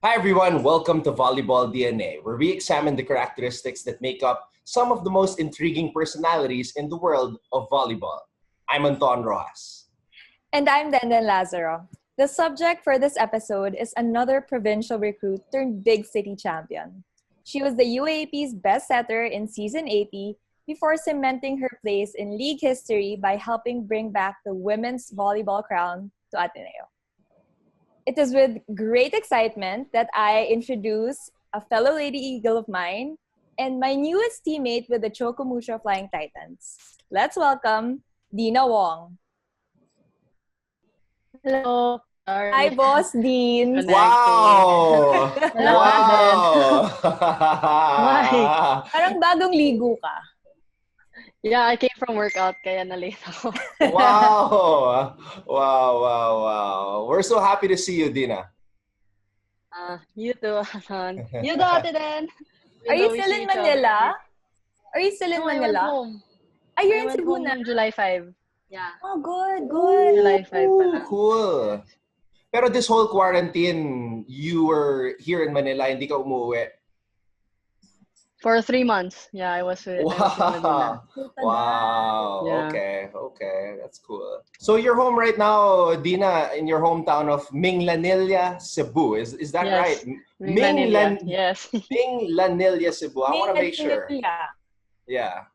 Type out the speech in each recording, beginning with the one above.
Hi everyone, welcome to Volleyball DNA, where we examine the characteristics that make up some of the most intriguing personalities in the world of volleyball. I'm Anton Rojas. And I'm Denden Lazaro. The subject for this episode is another provincial recruit turned big city champion. She was the UAAP's best setter in season 80 before cementing her place in league history by helping bring back the women's volleyball crown to Ateneo. It is with great excitement that I introduce a fellow Lady Eagle of mine and my newest teammate with the Choco Mucho Flying Titans. Let's welcome Deanna Wong. Hello. Hi, Boss Dean. Wow! Hello, Wow! Parang bagong ligo ka. Yeah, I came from workout kaya na-late ako. Wow! Wow. We're so happy to see you, Dina. You too, Hassan. You do, Ate Den. Are you still in Manila? Are you still in No, Manila? I went home. Are you I in went Cebu home na? on July 5. Yeah. Oh, good. July 5 pala. Cool. Pero this whole quarantine, you were here in Manila, hindi ka umuwi. For 3 months. Yeah, I was in Manila. Wow. Yeah. Okay. That's cool. So you're home right now, Dina, in your hometown of Minglanilla, Cebu. Is that Yes. right? Minglanilla. Yes. Minglanilla, Cebu. I want to make sure. Minglanilla. Yeah.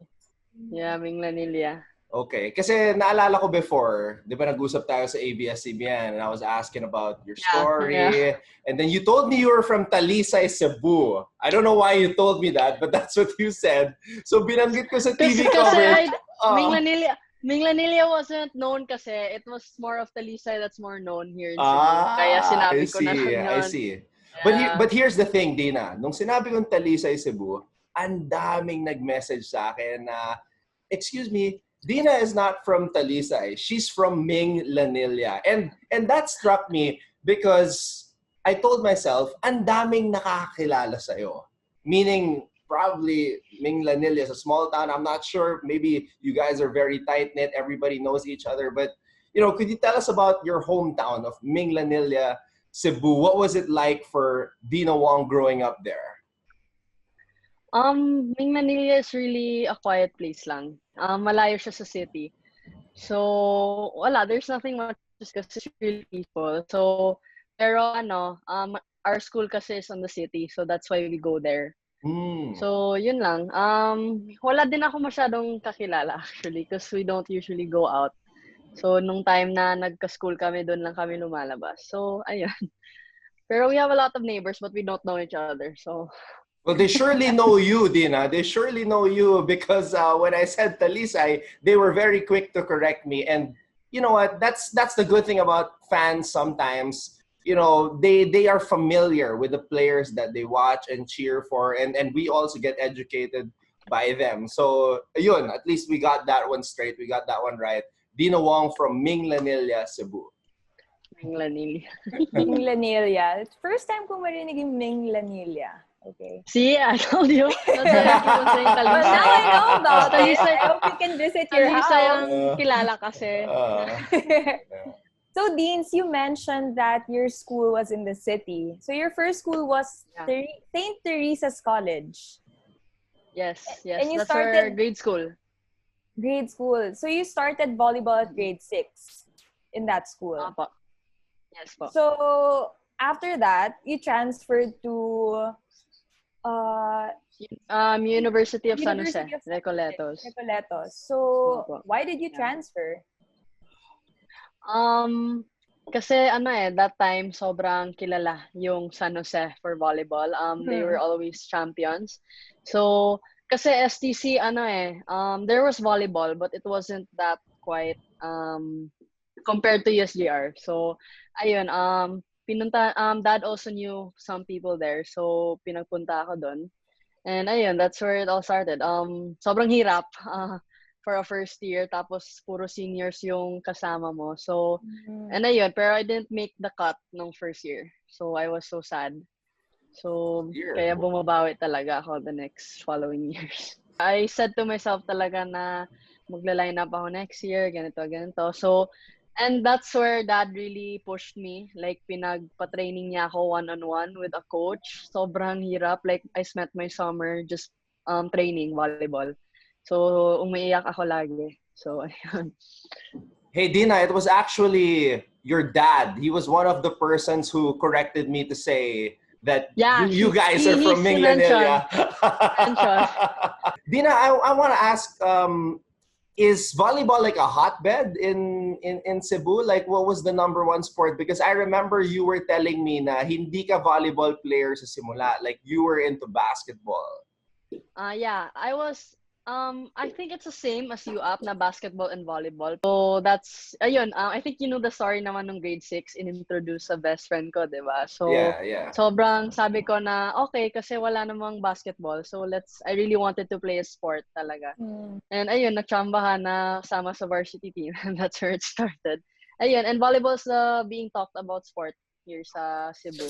Yeah, Minglanilla. Okay. Kasi naalala ko before, di ba nag-usap tayo sa ABS-CBN and I was asking about your story. Yeah. And then you told me you were from Talisay, Cebu. I don't know why you told me that, but that's what you said. So binanggit ko sa TV coverage. Minglanilla wasn't known kasi. It was more of Talisay that's more known here in Cebu. Kaya sinabi ko na lang yun. I see. Yeah. But here's the thing, Dina. Nung sinabi kong Talisay, Cebu, ang daming nag-message sa akin na, excuse me, Dina is not from Talisay. She's from Minglanilla. And that struck me because I told myself, ang daming nakakakilala sa'yo. Meaning, probably Minglanilla is a small town. I'm not sure. Maybe you guys are very tight-knit. Everybody knows each other. But, could you tell us about your hometown of Minglanilla, Cebu? What was it like for Dina Wong growing up there? Minglanilla is really a quiet place lang. Malayo siya sa city. So, there's nothing much because it's really peaceful. So, pero our school kasi is on the city, so that's why we go there. So, yun lang. Wala din ako masyadong kakilala actually because we don't usually go out. So, nung time na nagka-school kami, doon lang kami lumalabas. So, ayun. Pero we have a lot of neighbors but we don't know each other. So, well, they surely know you, Dina. They surely know you because when I said Talisay, they were very quick to correct me. And you know what? That's the good thing about fans sometimes. They are familiar with the players that they watch and cheer for. And we also get educated by them. So, yun, at least we got that one straight. We got that one right. Dina Wong from Minglanilla, Cebu. Minglanilla. Minglanilla. First time ko marinig yung Minglanilla. Okay. See, I told you. That's why I keep on saying Talisay. Well, now I know about it. Talisay. I hope you can visit your Talisay house. ang kilala kasi. So, Deans, you mentioned that your school was in the city. So, your first school was St. Teresa's College. Yes. And you That's our grade school. Grade school. So, you started volleyball at grade 6 in that school. Yes po. So, after that, you transferred to University of San Jose, Recoletos. So, why did you transfer? Kasi that time sobrang kilala yung San Jose for volleyball. They were always champions. So, kasi STC there was volleyball but it wasn't that quite compared to USGR. So, ayun, Dad also knew some people there. So, pinagpunta ako doon. And ayun, that's where it all started. Sobrang hirap for a first year. Tapos, puro seniors yung kasama mo. So, and ayun, pero I didn't make the cut nung first year. So, I was so sad. So, kaya bumabawi talaga ako the next following years. I said to myself talaga na magla-line up ako next year, ganito. So, And that's where Dad really pushed me. Like, pinagpa-training niya ako one-on-one with a coach. Sobrang hirap. Like, I spent my summer just training volleyball. So, umiiyak ako lagi. So, ayun. Hey, Dina, it was actually your dad. He was one of the persons who corrected me to say that Yeah, you guys are from he Minglanilla. mentioned. Dina, I want to ask, is volleyball like a hotbed in Cebu? Like, what was the number one sport? Because I remember you were telling me na hindi ka volleyball player sa simula. Like, you were into basketball. Yeah, I think it's the same as UAAP na basketball and volleyball. So that's, ayun, I think you know the story naman nung grade 6, in-introduce sa best friend ko, di ba? So, Yeah. sobrang sabi ko na, okay, kasi wala namang basketball. So, I really wanted to play a sport talaga. And ayun, nagtsambahan na sama sa varsity team. And that's where it started. Ayun, and volleyball's being talked about sport here sa Cebu.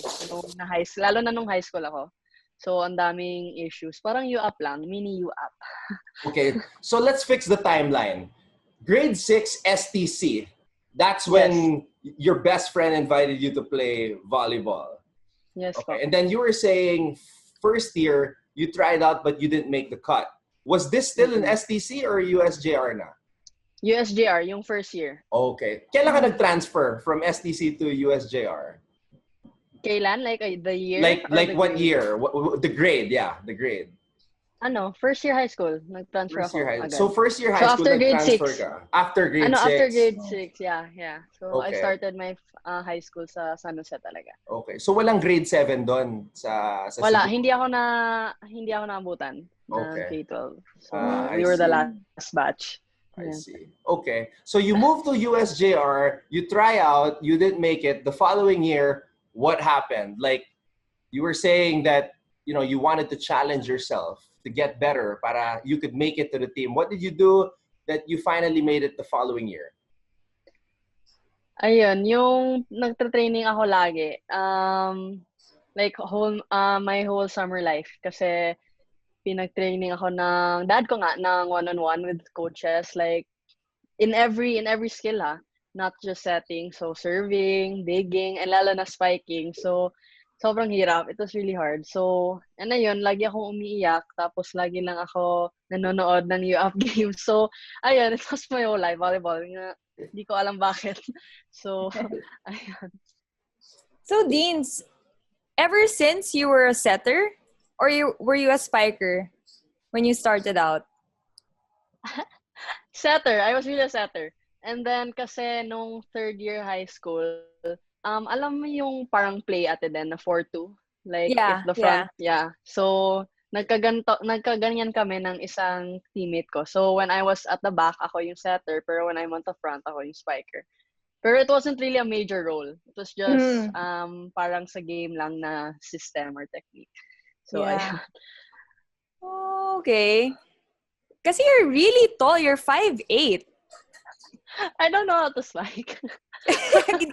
Lalo na nung high school ako. So, ang daming issues. Parang UAP lang, mini UAP. Okay, so let's fix the timeline. Grade 6 STC. That's when your best friend invited you to play volleyball. Yes, okay. And then you were saying first year, you tried out but you didn't make the cut. Was this still in STC or USJR na? USJR, yung first year. Okay. Kailan ka nag-transfer from STC to USJR? Kailan? Like the year? Like what grade? Year? The grade, yeah, the grade. First year high school. Nag-transfer first year ako agad. So first year high school, after grade 6. Ka? After grade 6? After grade 6, yeah. So okay. I started my high school sa San Jose talaga. Okay. So walang grade 7 doon sa Wala, Cebu? hindi ako naabutan ng K-12. So we were the last batch. I see. Okay. So you moved to USJR, you try out, you didn't make it. The following year, what happened? Like, you were saying that, you wanted to challenge yourself to get better para you could make it to the team. What did you do that you finally made it the following year? Ayun, yung nagtra-training ako lagi. Like my whole summer life kasi pinag-training ako ng dad ko nga ng one-on-one with coaches, like in every skill not just setting, so serving, digging, and lalo na spiking. So sobrang hirap. It was really hard. So, and ayun, lagi akong umiiyak, tapos lagi lang ako nanonood ng UAP games. So, ayun, it was my whole life, volleyball. Hindi ko alam bakit. So, ayun. So, Deans, ever since you were a setter, or were you a spiker when you started out? Setter. I was really a setter. And then, kasi nung third year high school, alam mo yung parang play Ateneo na 4-2? Like, if the front, So, nagkaganyan kami ng isang teammate ko. So, when I was at the back, ako yung setter. Pero when I'm on the front, ako yung spiker. Pero it wasn't really a major role. It was just parang sa game lang na system or technique. So, yeah. Okay. Kasi you're really tall. You're 5'8". I don't know how to spike.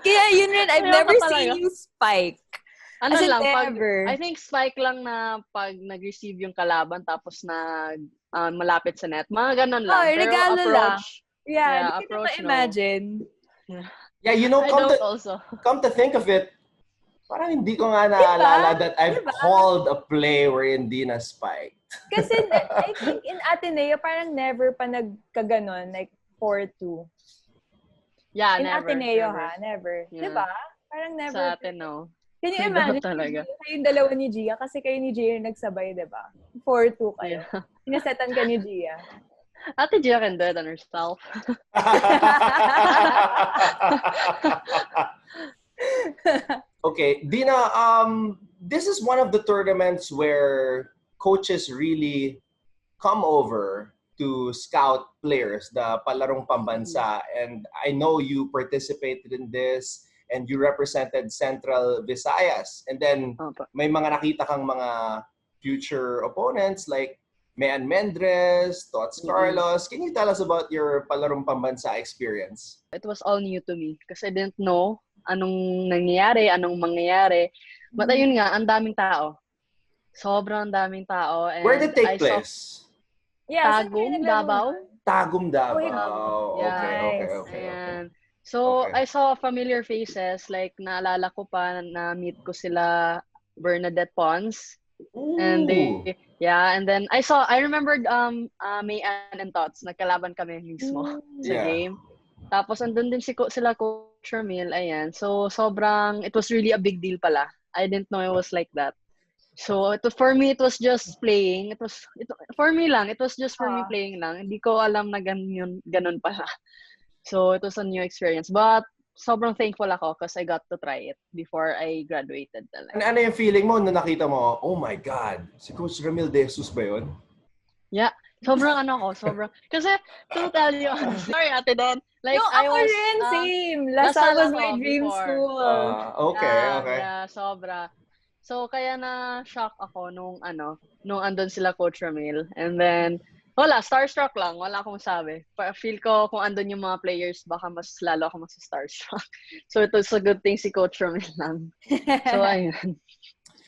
Kaya yun rin, I've never seen you spike. Ano lang, I think spike lang na pag nag-receive yung kalaban tapos na malapit sa net. Mga ganun lang. Pero regalo approach, lang. Yeah, hindi ko ma-imagine. Yeah, come to think of it, parang hindi ko nga naalala that I've called a play wherein di na spiked. Kasi I think in Ateneo, parang never pa nagkaganon, like 4-2. Yeah, in never. Ateneo never. Yeah. Diba? Parang never. Sa Ateneo. Can you imagine kayong dalawa ni Gia? Kasi kayo ni Gia yung nagsabay, diba? 4-2 kayo. Pinasetan ka ni Gia. Ate Gia can do it on herself. Okay, Dina, this is one of the tournaments where coaches really come over to scout players, the palarong pambansa. And I know you participated in this and you represented Central Visayas. And then may mga nakita kang mga future opponents like Mayan Mendres, Tots Carlos. Can you tell us about your palarong pambansa experience? It was all new to me kasi I didn't know anong nangyayari, anong mangyayari. But ayun nga, ang daming tao. Sobrang daming tao. And where did it take place? Tagum, Davao. Tagum, Davao. Yeah. Okay. So, Okay. I saw familiar faces, like naalala ko pa na meet ko sila Bernadette Pons. And Ooh. and then I remembered May and Tots, nagkalaban kami mismo sa Yeah. game. Tapos andun din sila Coach Ramil, ayan. So it was really a big deal pala. I didn't know it was like that. So for me it was just playing. For me lang, it was just for me playing lang. Hindi ko alam na ganun pala. So it was a new experience. But sobrang thankful ako because I got to try it before I graduated talaga. Ano yung feeling mo nung nakita mo, oh my God, si Coach Ramil De Jesus ba yun? Yeah. Sobrang kasi to tell you honestly, sorry Ate Den, like No, I ako was, rin, same. Lasal was my dream before. school. Okay. Yeah, sobra. So, kaya na-shock ako nung andun sila Coach Ramil. And then, wala, starstruck lang. Wala akong sabi. Feel ko kung andun yung mga players, baka mas lalo ako starstruck. So, it was a good thing si Coach Ramil lang. So, ayun.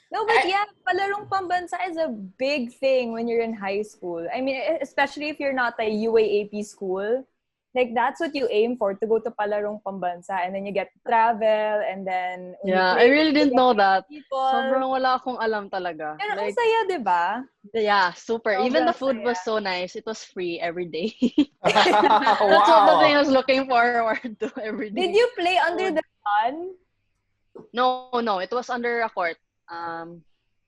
No, but yeah, palarong pambansa is a big thing when you're in high school. I mean, especially if you're not a UAAP school. Like, that's what you aim for, to go to palarong pambansa. And then you get to travel, and then... Yeah, I really didn't know that. People. Sobrang wala akong alam talaga. Pero like, ang saya, di ba? Yeah, super. Sobrang even the food saya. was so nice. It was free every day. Wow. That's what the thing I was looking forward to every day. Did you play under the sun? No. It was under a court.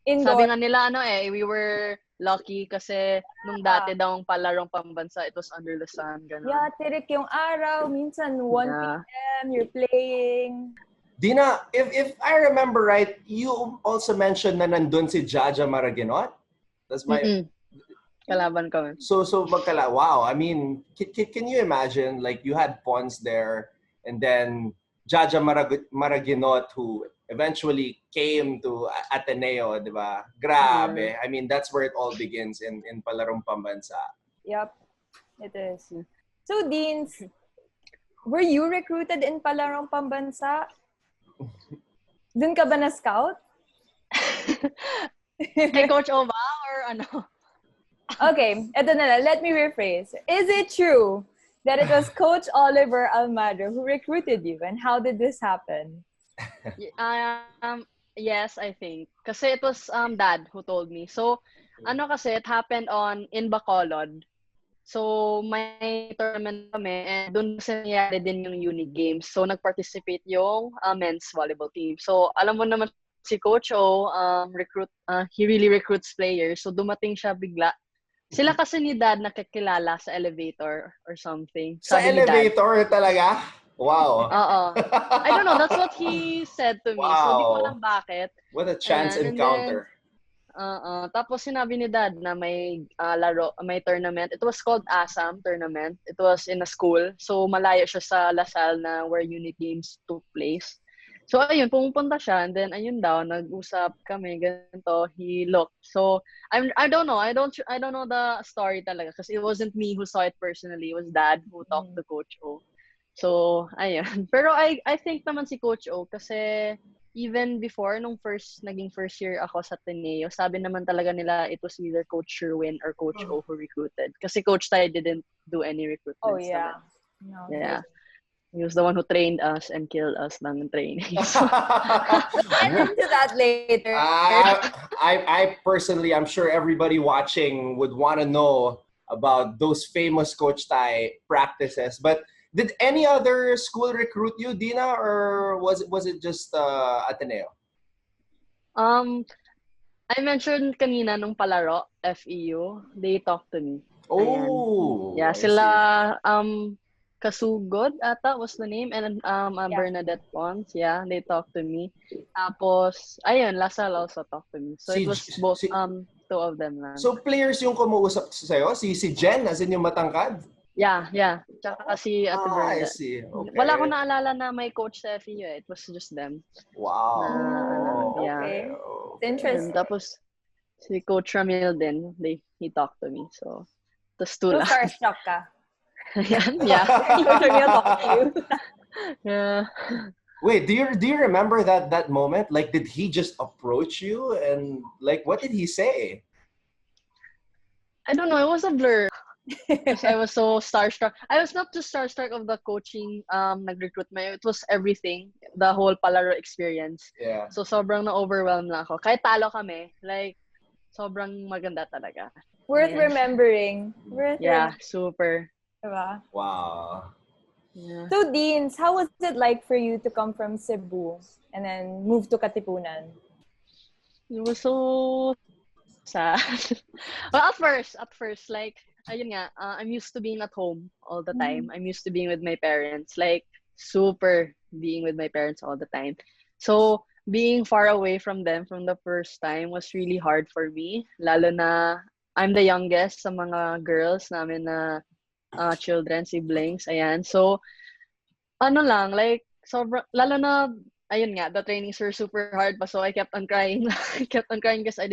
Indoor? Sabi nga nila, we were lucky kasi nung dati daw ang palarong pambansa, it was under the sun. Ganun. Yeah, tirik yung araw. Minsan, 1 p.m., you're playing. Dina, if I remember right, you also mentioned na nandun si Jaja Maraginot? That's my... Kalaban kami. So wow. I mean, can you imagine, like, you had Pons there, and then Jaja Maraginot, who eventually came to Ateneo, di ba? Grabe. I mean, that's where it all begins in Palarong Pambansa. Yep, it is. So, Deans, were you recruited in Palarong Pambansa? Dun ka ba na-scout? Kay Coach Ova or ano? Okay, eto na lang. Let me rephrase. Is it true that it was Coach Oliver Almagro who recruited you, and how did this happen? Yes, I think. Kasi it was Dad who told me. So, kasi it happened in Bacolod. So, may tournament kami, and doon kasi nangyari din yung uni games. So, nag-participate yung men's volleyball team. So, alam mo naman si Coach O, he really recruits players. So, dumating siya bigla. Sila kasi ni Dad nakakilala sa elevator or something. Sa elevator talaga? Wow. I don't know. That's what he said to me. Wow. So, di ko alam bakit. What a chance encounter. Tapos sinabi ni Dad na may may tournament. It was called ASAM tournament. It was in a school. So, malayo siya sa Lasal na where unit games took place. So, ayun, pumupunta siya. And then, ayun daw, nag-usap kami, ganito. He looked. So, I don't know. I don't know the story talaga. Kasi it wasn't me who saw it personally. It was Dad who talked to Coach O. So, ayun. Pero I think naman si Coach O kasi even before, nung naging first year ako sa Ateneo, sabi naman talaga nila it was either Coach Sherwin or Coach O who recruited. Kasi Coach Tai didn't do any recruitment. Oh, yeah. No, yeah. He was the one who trained us and killed us lang in training. Get into that later. I personally, I'm sure everybody watching would want to know about those famous Coach Tai practices. But did any other school recruit you, Dina, or was it just Ateneo? I mentioned kanina nung palaro, FEU, they talked to me. Oh. Yeah, sila Kasugod ata was the name, and Bernadette Pons, yeah, they talked to me. Tapos ayun, Lasal also talked to me. So it was both two of them lang. So players yung kumuusap sa'yo? Si Jen, as in yung matangkad? Yeah. Tsaka si Ate Bernadette. I see. Okay. Wala ko naalala na may coach sa FEU eh. It was just them. Wow. Yeah. Okay. It's interesting. And tapos si Coach Ramil din, he talked to me. So, tas two lang. So starstruck ka. Yeah. Coach Ramil talked to you. Yeah. Wait, do you remember that moment? Like, did he just approach you and like what did he say? I don't know. It was a blur. Because I was so starstruck. I was not just starstruck of the coaching nag-recruitment. It was everything. The whole palaro experience. Yeah. So sobrang na-overwhelmed na ako. Kahit talo kami, like, sobrang maganda talaga. Worth Ayan. remembering. Yeah, super. Diba? Wow. Yeah. So, Deans, how was it like for you to come from Cebu and then move to Katipunan? It was so sad. Well, at first, like, ayun nga, I'm used to being at home all the time. I'm used to being with my parents, like, super being with my parents all the time. So, being far away from them from the first time was really hard for me. Lalo na, I'm the youngest sa mga girls namin na children, siblings, ayan. So, ano lang, like, lalo na, ayun nga, the trainings were super hard pa, so I kept on crying. I kept on crying because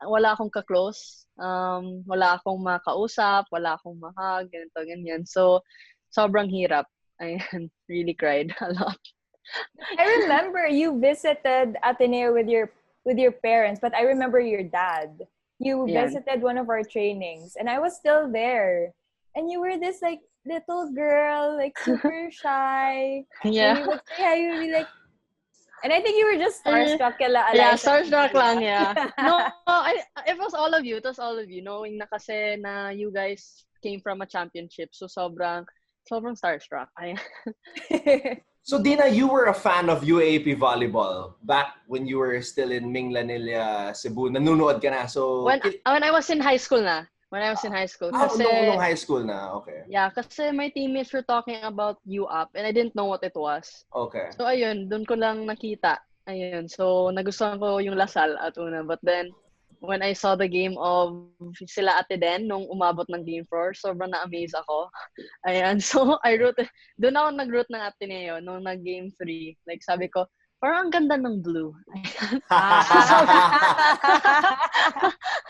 wala akong ka-close, wala akong makausap, wala akong mahag, ganito, ganyan. So, sobrang hirap. Ayan, really cried a lot. I remember you visited Ateneo with your parents, but I remember your dad. You visited one of our trainings, and I was still there. And you were this like little girl, like super shy. Yeah. And you would say hi, you would be like, and I think you were just starstruck kila Eliza. Yeah, starstruck lang, yeah. No, it was all of you. It was all of you. Knowing na kasi na you guys came from a championship. So, sobrang starstruck. So, Dina, you were a fan of UAAP volleyball back when you were still in Minglanilla, Cebu. Nanunood ka na. So, When I was in high school na. When I was in high school. Kasi, nung high school na, okay. Yeah, kasi my teammates were talking about UAAP and I didn't know what it was. Okay. So, ayun, doon ko lang nakita. Ayun, so nagustuhan ko yung Lasal at una. But then, when I saw the game of sila Ate Den nung umabot ng Game 4, sobrang na-amaze ako. Ayan, so doon ako nag-root ng Ateneo nung nag-Game 3. Like, sabi ko, parang ang ganda ng blue.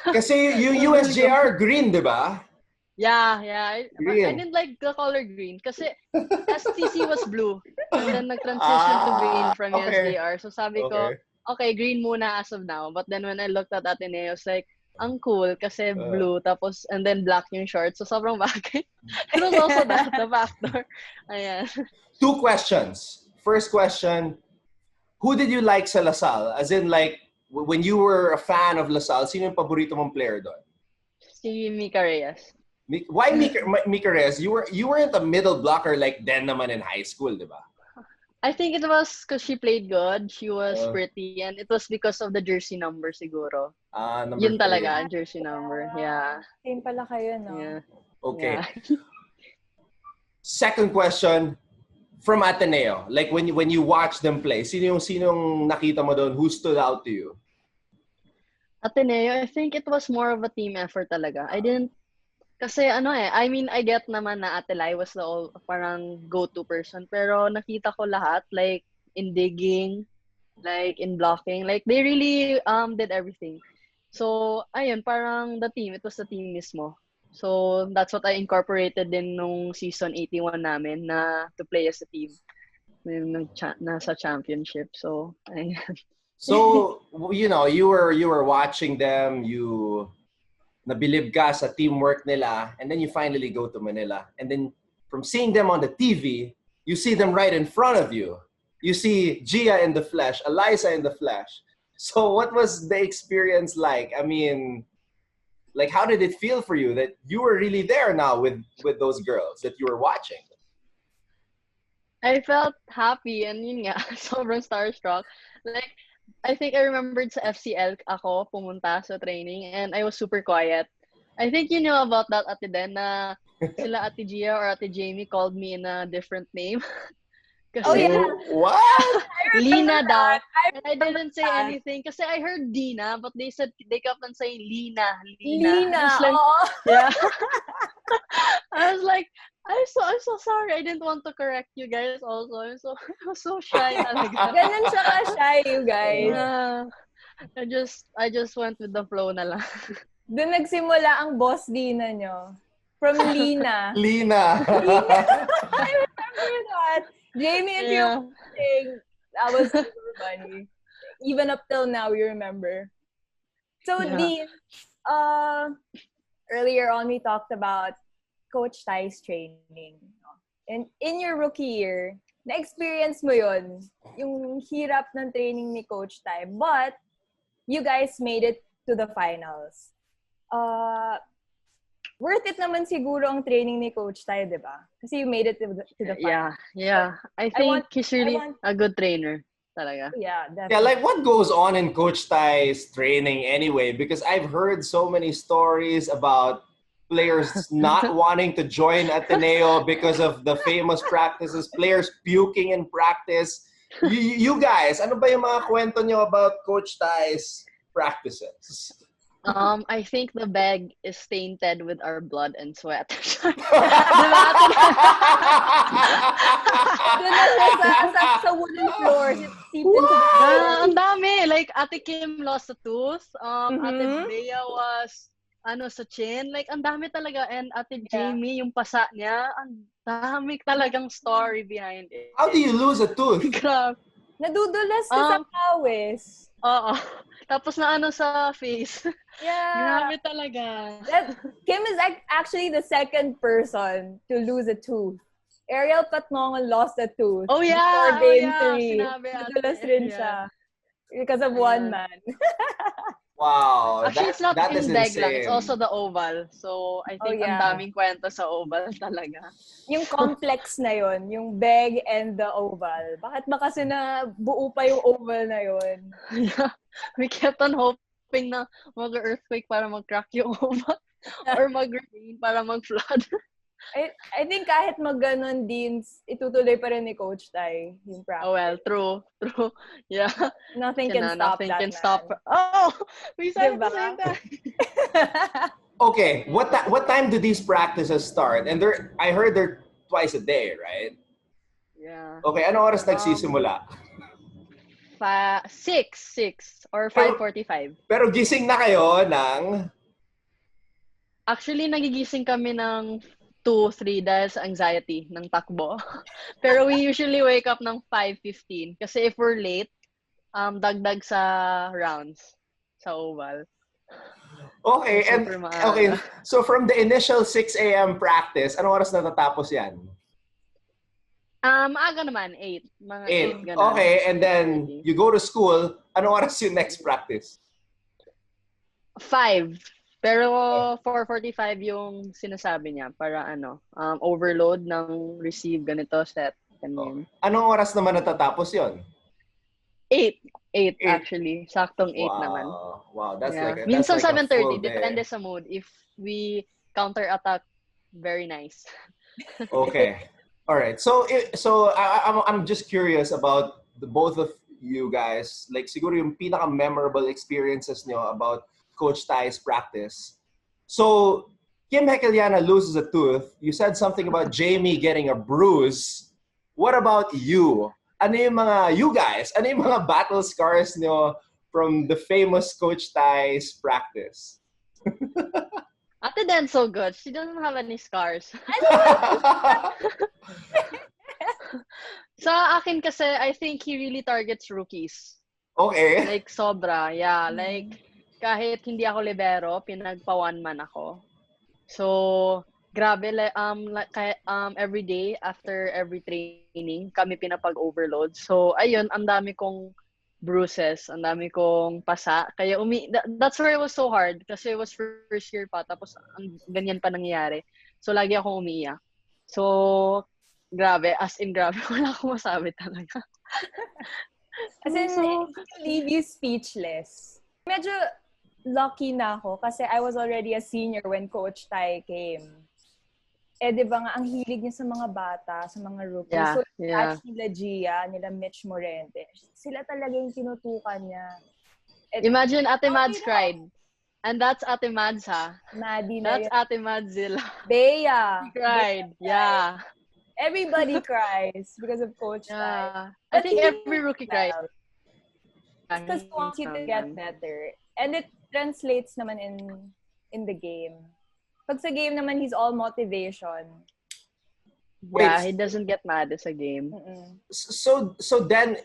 Kasi yung USJR green, di ba? Yeah. I didn't like the color green kasi STC was blue. And then nag-transition to green from USJR. So sabi ko, okay, green muna as of now. But then when I looked at Ateneo, it's like, ang cool kasi blue tapos and then black yung shorts. So sobrang bagay. It was also the factor. Ayan. 2 questions. First question, who did you like sa Lasal? As in like, when you were a fan of Lasal, sino yung paborito mong player doon? Si Mika Reyes. Why Mika Reyes? You weren't a middle blocker like Den naman in high school, di ba? I think it was because she played good. She was pretty. And it was because of the jersey number siguro. Number Yun 3. talaga, jersey number. Yeah. Same pala kayo, no? Yeah. Okay. Yeah. Second question, from Ateneo, like when you watch them play, sinong nakita mo doon who stood out to you? Ateneo, I think it was more of a team effort talaga. Kasi I mean, I get naman na Atelay was the parang go-to person, pero nakita ko lahat, like in digging, like in blocking, like they really did everything. So, ayun, parang it was the team mismo. So, that's what I incorporated din nung season 81 namin na to play as a team. Nasa championship. So, ayun. So, you know, you were watching them, you nabilib ka sa teamwork nila, and then you finally go to Manila. And then, from seeing them on the TV, you see them right in front of you. You see Gia in the flesh, Eliza in the flesh. So, what was the experience like? I mean, like, how did it feel for you that you were really there now with those girls that you were watching? I felt happy and yun nga, sobrang starstruck. Like, I think I remembered sa FCL ako pumunta sa training and I was super quiet. I think you know about that Ate Den na sila Ate Gia or Ate Jamie called me in a different name. Kasi, oh yeah. What? Lina daw. And I didn't say anything kasi I heard Dina but they kept on saying Lina. Like, yeah. I was like, I'm so sorry. I didn't want to correct you guys also. I was so shy talaga. Ganun siya ka-shy, you guys. I just went with the flow na lang. Doon nagsimula ang boss Dina nyo. From Lina. Lina. I remember that. Jamie, if you're watching, that was super funny. Even up till now, you remember. So, Dean, earlier on we talked about Coach Ty's training. And in your rookie year, na-experience mo yun, yung hirap ng training ni Coach Ty. But, you guys made it to the finals. Worth it naman siguro ang training ni Coach Ty, di ba? Kasi you made it to the finals. Yeah. I think he's really a good trainer. Talaga. Yeah, definitely. Yeah, like what goes on in Coach Ty's training anyway? Because I've heard so many stories about players not wanting to join Ateneo because of the famous practices, players puking in practice. You guys, ano ba yung mga kwento nyo about Coach Ty's practices? I think the bag is tainted with our blood and sweat. Sa wooden floors, it seeped into the ang dami. Like, Ate Kim lost a tooth. Ate Bea was, sa chin. Like, ang dami talaga. And Ate Jamie, yung pasa niya, ang dami talagang story behind it. How do you lose a tooth? Grabe. Nadudulas ka sa kawis. Oo. Tapos na sa face. Yeah. Grabe talaga. Kim is actually the second person to lose a tooth. Ariel Patnongon lost a tooth. Oh yeah. Before game 3. Sinabi Nadulas rin siya. Because of one man. Wow. Actually, it's not that in is bag insane. lang. It's also the oval. So, I think ang daming kwento sa oval talaga. Yung complex na yon, yung bag and the oval. Bakit ba kasi na buo pa yung oval na yon? Yeah. We kept on hoping na mag-earthquake para mag-crack yung oval. Or mag-rain para mag-flood. I think kahit mag-ganon din, itutuloy pa rin ni Coach Ty yung practice. Oh well, true. Yeah. Nothing can stop nothing that, can man. stop. Oh! We said Diba? at the same time. Okay, what time do these practices start? And I heard they're twice a day, right? Yeah. Okay, ano oras nagsisimula? 6 or 5:45. Pero gising na kayo ng... Actually, nagigising kami ng 2-3 dahil sa anxiety ng takbo. Pero we usually wake up ng 5:15 kasi if we're late, dagdag sa rounds sa oval. Okay, and okay, so from the initial 6 a.m. practice, anong oras natatapos yan? Maaga naman, 8. Mga 8 ganun. Okay, and then you go to school, anong oras yung next practice? 5. Pero 4:45 yung sinasabi niya para overload ng receive ganito set ganyan. Anong oras naman natatapos yon? 8 actually. Saktong 8 naman. Wow, that's like minsan that's like 7:30 depende sa mood. If we counter attack, very nice. Okay. All right. So I'm just curious about the both of you guys. Like siguro yung pinaka memorable experiences nyo about Coach Ty's practice. So, Kim Hekeliana loses a tooth. You said something about Jamie getting a bruise. What about you? Ano yung mga battle scars nyo from the famous Coach Ty's practice? Ate Den's so good. She doesn't have any scars. Sa akin kasi, I think he really targets rookies. Okay. Like, sobra. Yeah, like... Kahit hindi ako libero, pinagpa-one man ako. So, grabe, every day, after every training, kami pinapag-overload. So, ayun, ang dami kong bruises, ang dami kong pasa. Kaya that's where it was so hard kasi it was first year pa, tapos ang ganyan pa nangyayari. So, lagi akong umiiyak. So, grabe, as in grabe, wala akong masabi talaga. As in, it leave you speechless. Medyo lucky na ako kasi I was already a senior when Coach Ty came. Di ba nga, ang hilig niya sa mga bata, sa mga rookies. Yeah. Nila Gia, nila Mitch Morente, sila talaga yung tinutukan niya. Imagine Ate Mads cried. And that's Ate Mads, ha? Maddie That's Ate Madzilla. Bea. Cried. Yeah. Everybody cries because of Coach Ty. I think every rookie cries. Because he wants you to get better. And it translates naman in the game. Pag sa game naman, he's all motivation. Yeah, he doesn't get mad as a game. So then,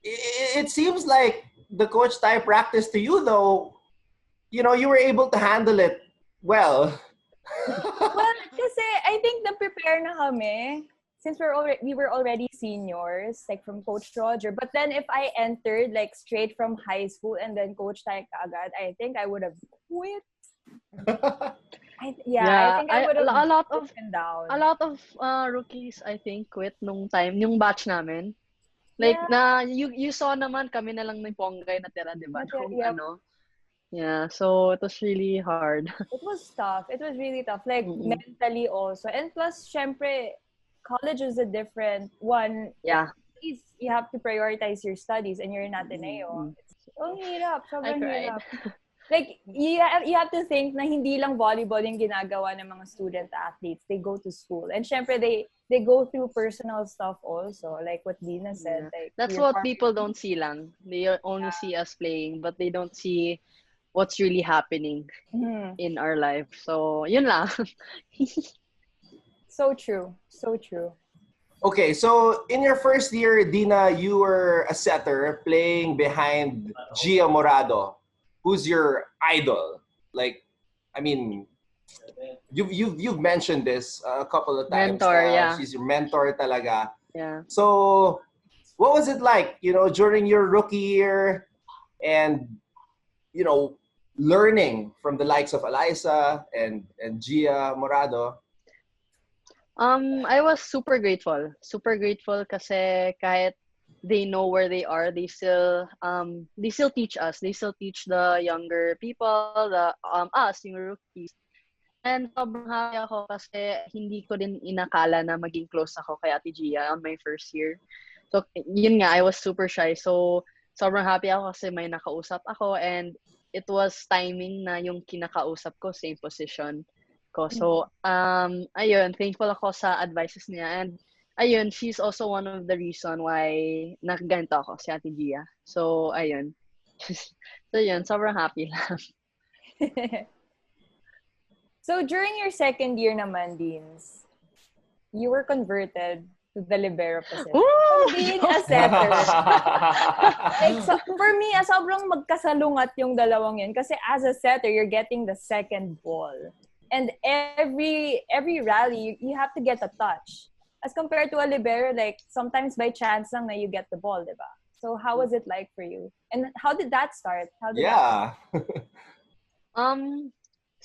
it seems like the Coach Ty practice to you, though, you were able to handle it Well, Well, kasi I think na-prepare na kami. Since we were already seniors, like from Coach Roger. But then if I entered like straight from high school and then Coach tayo kaagad, I think I would have quit. I think I would have a lot of broken down. a lot of rookies I think quit nung time, yung batch namin. Like Yeah. you saw naman kami na lang ng Ponggay natira, 'di ba? Yep. Yeah, so it was really hard. It was tough. It was really tough. Like mentally also. And plus, syempre, college is a different one. Yeah. You have to prioritize your studies and you're in Ateneo. Ang hirap. Sobrang hirap. Like, you have to think na hindi lang volleyball yung ginagawa ng mga student athletes. They go to school. And syempre, they go through personal stuff also. Like what Dina said. Like, that's what people don't see lang. They only see us playing, but they don't see what's really happening in our life. So, yun lang. So true. So true. Okay, so in your first year, Dina, you were a setter playing behind Gia Morado. Who's your idol? Like, I mean, you've mentioned this a couple of times. Mentor, yeah. She's your mentor talaga. Yeah. So, what was it like, during your rookie year and, learning from the likes of Eliza and Gia Morado? I was super grateful. Super grateful kasi kahit they know where they are, they still teach us. They still teach the younger people, us, yung rookies. And sobrang happy ako kasi hindi ko din inakala na maging close ako kay Ate Gia on my first year. So, yun nga, I was super shy. So, sobrang happy ako kasi may nakausap ako and it was timing na yung kinakausap ko, same position ko. So, ayun, thankful ako sa advices niya. And, ayun, she's also one of the reason why nakaganto ako, si Ate Gia. So, ayun. So, yun, sobrang happy lang. So, during your second year naman, Deans, you were converted to the libero position. From being a setter. Like, so, for me, sobrang magkasalungat yung dalawang yun. Kasi as a setter, you're getting the second ball. And every rally, you have to get a touch. As compared to a libero, like, sometimes by chance lang na you get the ball, diba? So, how was it like for you? And how did that start?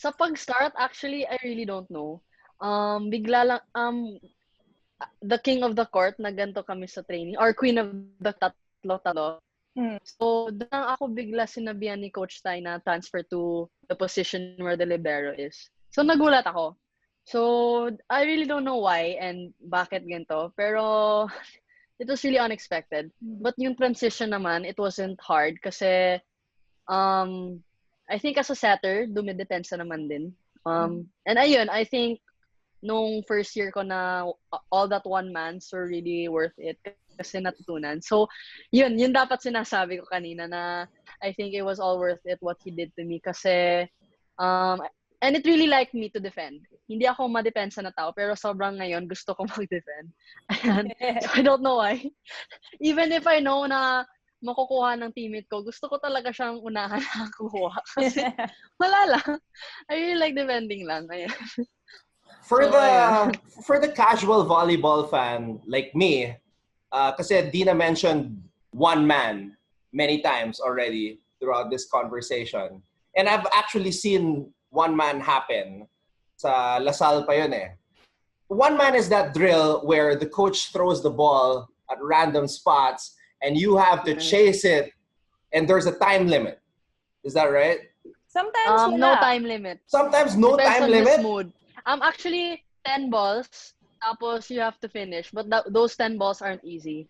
Sa pag-start, actually, I really don't know. Bigla lang, the king of the court, na ganito kami sa training, or queen of the tatlo. So, doon ako bigla sinabihan ni Coach Tay na transfer to the position where the libero is. So, nagulat ako. So, I really don't know why and bakit ganito. Pero, it was really unexpected. But yung transition naman, it wasn't hard kasi, I think as a setter, dumidepensa naman din. And ayun, I think nung first year ko na all that one months were really worth it kasi natutunan. So, yun dapat sinasabi ko kanina na I think it was all worth it what he did to me kasi and it really liked me to defend. Hindi ako madepensa na tao pero sobrang ngayon gusto ko mag-defend. Ayan. So, I don't know why. Even if I know na makukuha ng teammate ko, gusto ko talaga siyang unahan na kukuha. Kasi wala lang. I really like defending lang. Ayan. For the casual volleyball fan like me, kasi Dina mentioned one man many times already throughout this conversation. And I've actually seen one man happen. Sa Lasal pa yun eh. One man is that drill where the coach throws the ball at random spots and you have to chase it, and there's a time limit. Is that right? Sometimes no time limit. Sometimes no Depends time on limit? His mood. Actually, 10 balls, tapos you have to finish. But those 10 balls aren't easy.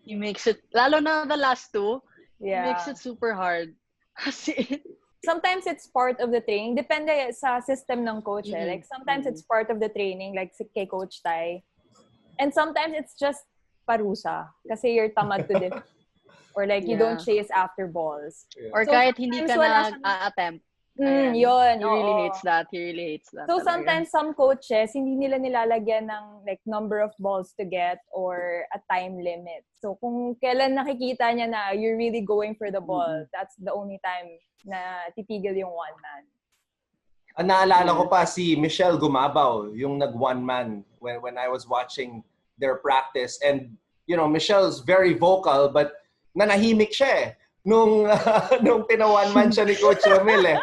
He makes it, lalo na the last two, he makes it super hard. Kasi, sometimes it's part of the training. Depende sa system ng coach. Like, sometimes it's part of the training, like kay Coach Tay. And sometimes it's just parusa kasi you're tamad to defend. Or like, you don't chase after balls. Or so kahit hindi ka nag-attempt. Yun. He really hates that. So sometimes some coaches, hindi nila nilalagyan ng like number of balls to get or a time limit. So kung kailan nakikita niya na you're really going for the ball, that's the only time na titigil yung one man. Naalala ko pa si Michelle Gumabaw, yung nag-one man when I was watching their practice. And, Michelle's very vocal, but nanahimik siya eh. Nung tinawan man siya ni Coach Ramil eh.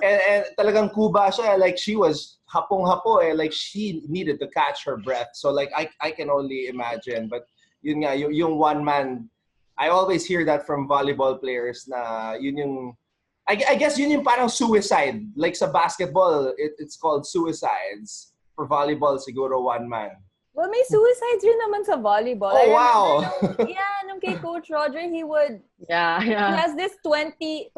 And talagang kuba siya. Like, she was hapong-hapo eh. Like, she needed to catch her breath. So, like, I can only imagine. But, yun nga, yung one man, I always hear that from volleyball players na yun yung I guess yun yung parang suicide. Like sa basketball, it's called suicides. For volleyball, siguro one man. Well, may suicides rin naman sa volleyball. Oh, wow! Nung kay Coach Roger, he he has this 21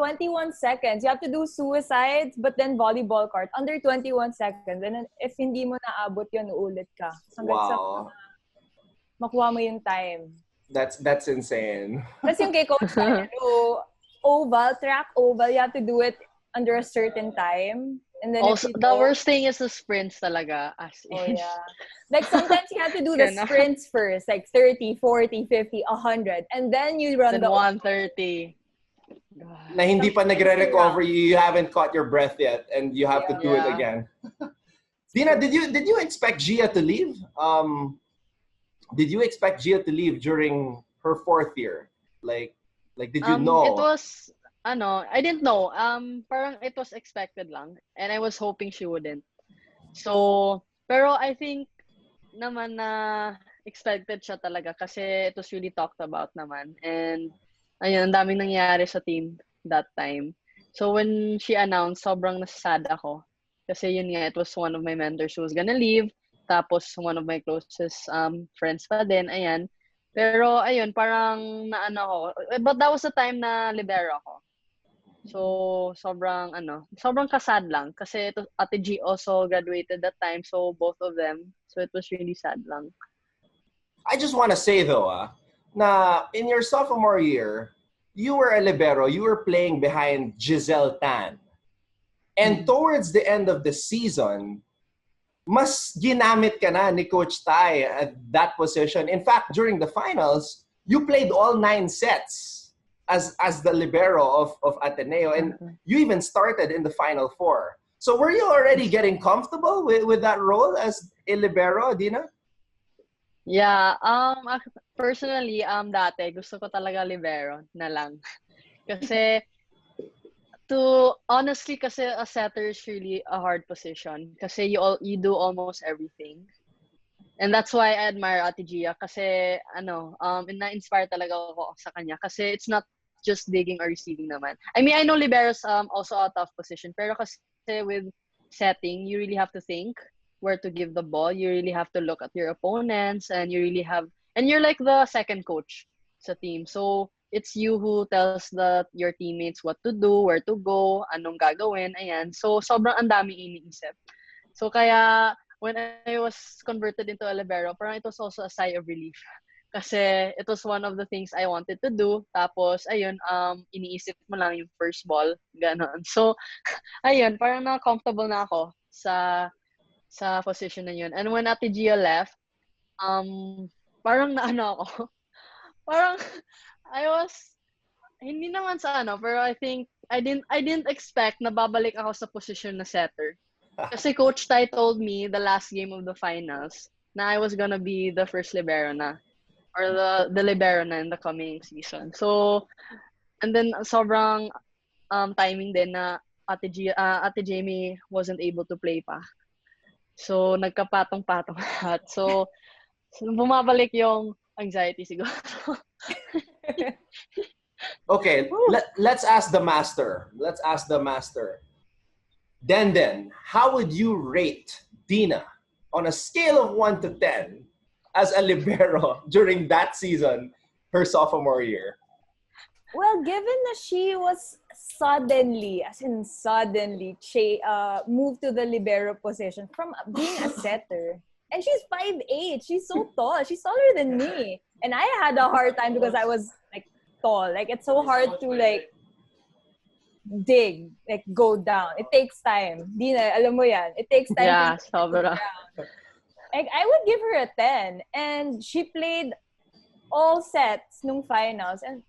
seconds. You have to do suicides, but then volleyball court, under 21 seconds. And then if hindi mo naabot yun, ulit ka. Hanggang sa makuha mo yung time. That's insane. Tapos yung kay Coach track oval, you have to do it under a certain time. And then also, the worst thing is the sprints talaga. Like sometimes you have to do the sprints first, like 30, 40, 50, 100. And then you run the 130. Na hindi pa nagre-recover, you haven't caught your breath yet and you have to do it again. Dina, did you expect Gia to leave? Did you expect Gia to leave during her 4th year? Like, did you know? It was, I didn't know. Parang it was expected lang. And I was hoping she wouldn't. So, pero I think naman na expected siya talaga kasi it was really talked about naman. And, ayun, ang daming nangyari sa team that time. So, when she announced, sobrang nasasad ako. Kasi yun nga, it was one of my mentors who was gonna leave. Tapos, one of my closest friends pa din. Ayan. Pero, ayun, parang naano ako. But that was the time na libero ako. So, sobrang kasad lang. Kasi Ate G also graduated that time. So, both of them. So, it was really sad lang. I just want to say though, na in your sophomore year, you were a libero. You were playing behind Giselle Tan. And towards the end of the season, mas ginamit ka na ni Coach Tai at that position. In fact, during the finals, you played all 9 sets as the libero of Ateneo, and you even started in the Final 4. So were you already getting comfortable with that role as a libero, Dina? Yeah, personally, dati gusto ko talaga libero na lang. Kasi honestly, kasi a setter is really a hard position. Kasi you do almost everything. And that's why I admire Ate Gia. Kasi, na-inspire talaga ako sa kanya. Kasi it's not just digging or receiving naman. I mean, I know libero's also a tough position. Pero kasi with setting, you really have to think where to give the ball. You really have to look at your opponents. And you're like the second coach sa team. So, it's you who tells your teammates what to do, where to go, anong gagawin, ayan. So, sobrang ang daming iniisip. So, kaya, when I was converted into a libero, parang it was also a sigh of relief. Kasi, it was one of the things I wanted to do. Tapos, ayun, iniisip mo lang yung first ball, ganon. So, ayun, parang na-comfortable na ako sa position na yun. And when Ate Gia left, parang ako, parang, hindi naman sa pero I think, I didn't expect na babalik ako sa position na setter. Kasi Coach Tai told me the last game of the finals na I was gonna be the first libero na. Or the libero na in the coming season. So, and then sobrang timing din na Ate Jamie wasn't able to play pa. So, nagkapatong-patong lahat. So, bumabalik yung anxiety siguro. Okay, let's ask the master. Denden, how would you rate Dina on a scale of 1 to 10 as a libero during that season, her sophomore year? Well, given that she was suddenly moved to the libero position from being a setter. And she's 5'8". She's so tall. She's taller than me. And I had a hard time because I was tall. It's so hard to dig, go down. It takes time. Dina, alam mo yan. It takes time. Yeah, sobra. I would give her a 10. And she played all sets nung finals. And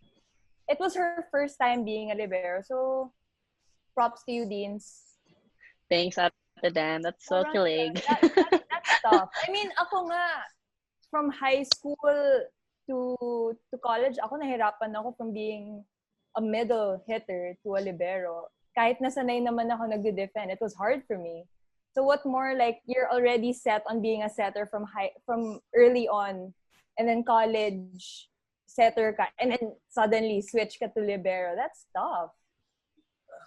it was her first time being a libero. So, props to you, Deans. Thanks, Ate Dan. That's so kilig. That's tough. I mean, ako nga, from high school to college, ako nahirapan ako from being a middle hitter to a libero. Kahit nasanay naman ako nag-defend, it was hard for me. So what more like you're already set on being a setter from early on, and then college setter ka, and then suddenly switch ka to libero. That's tough.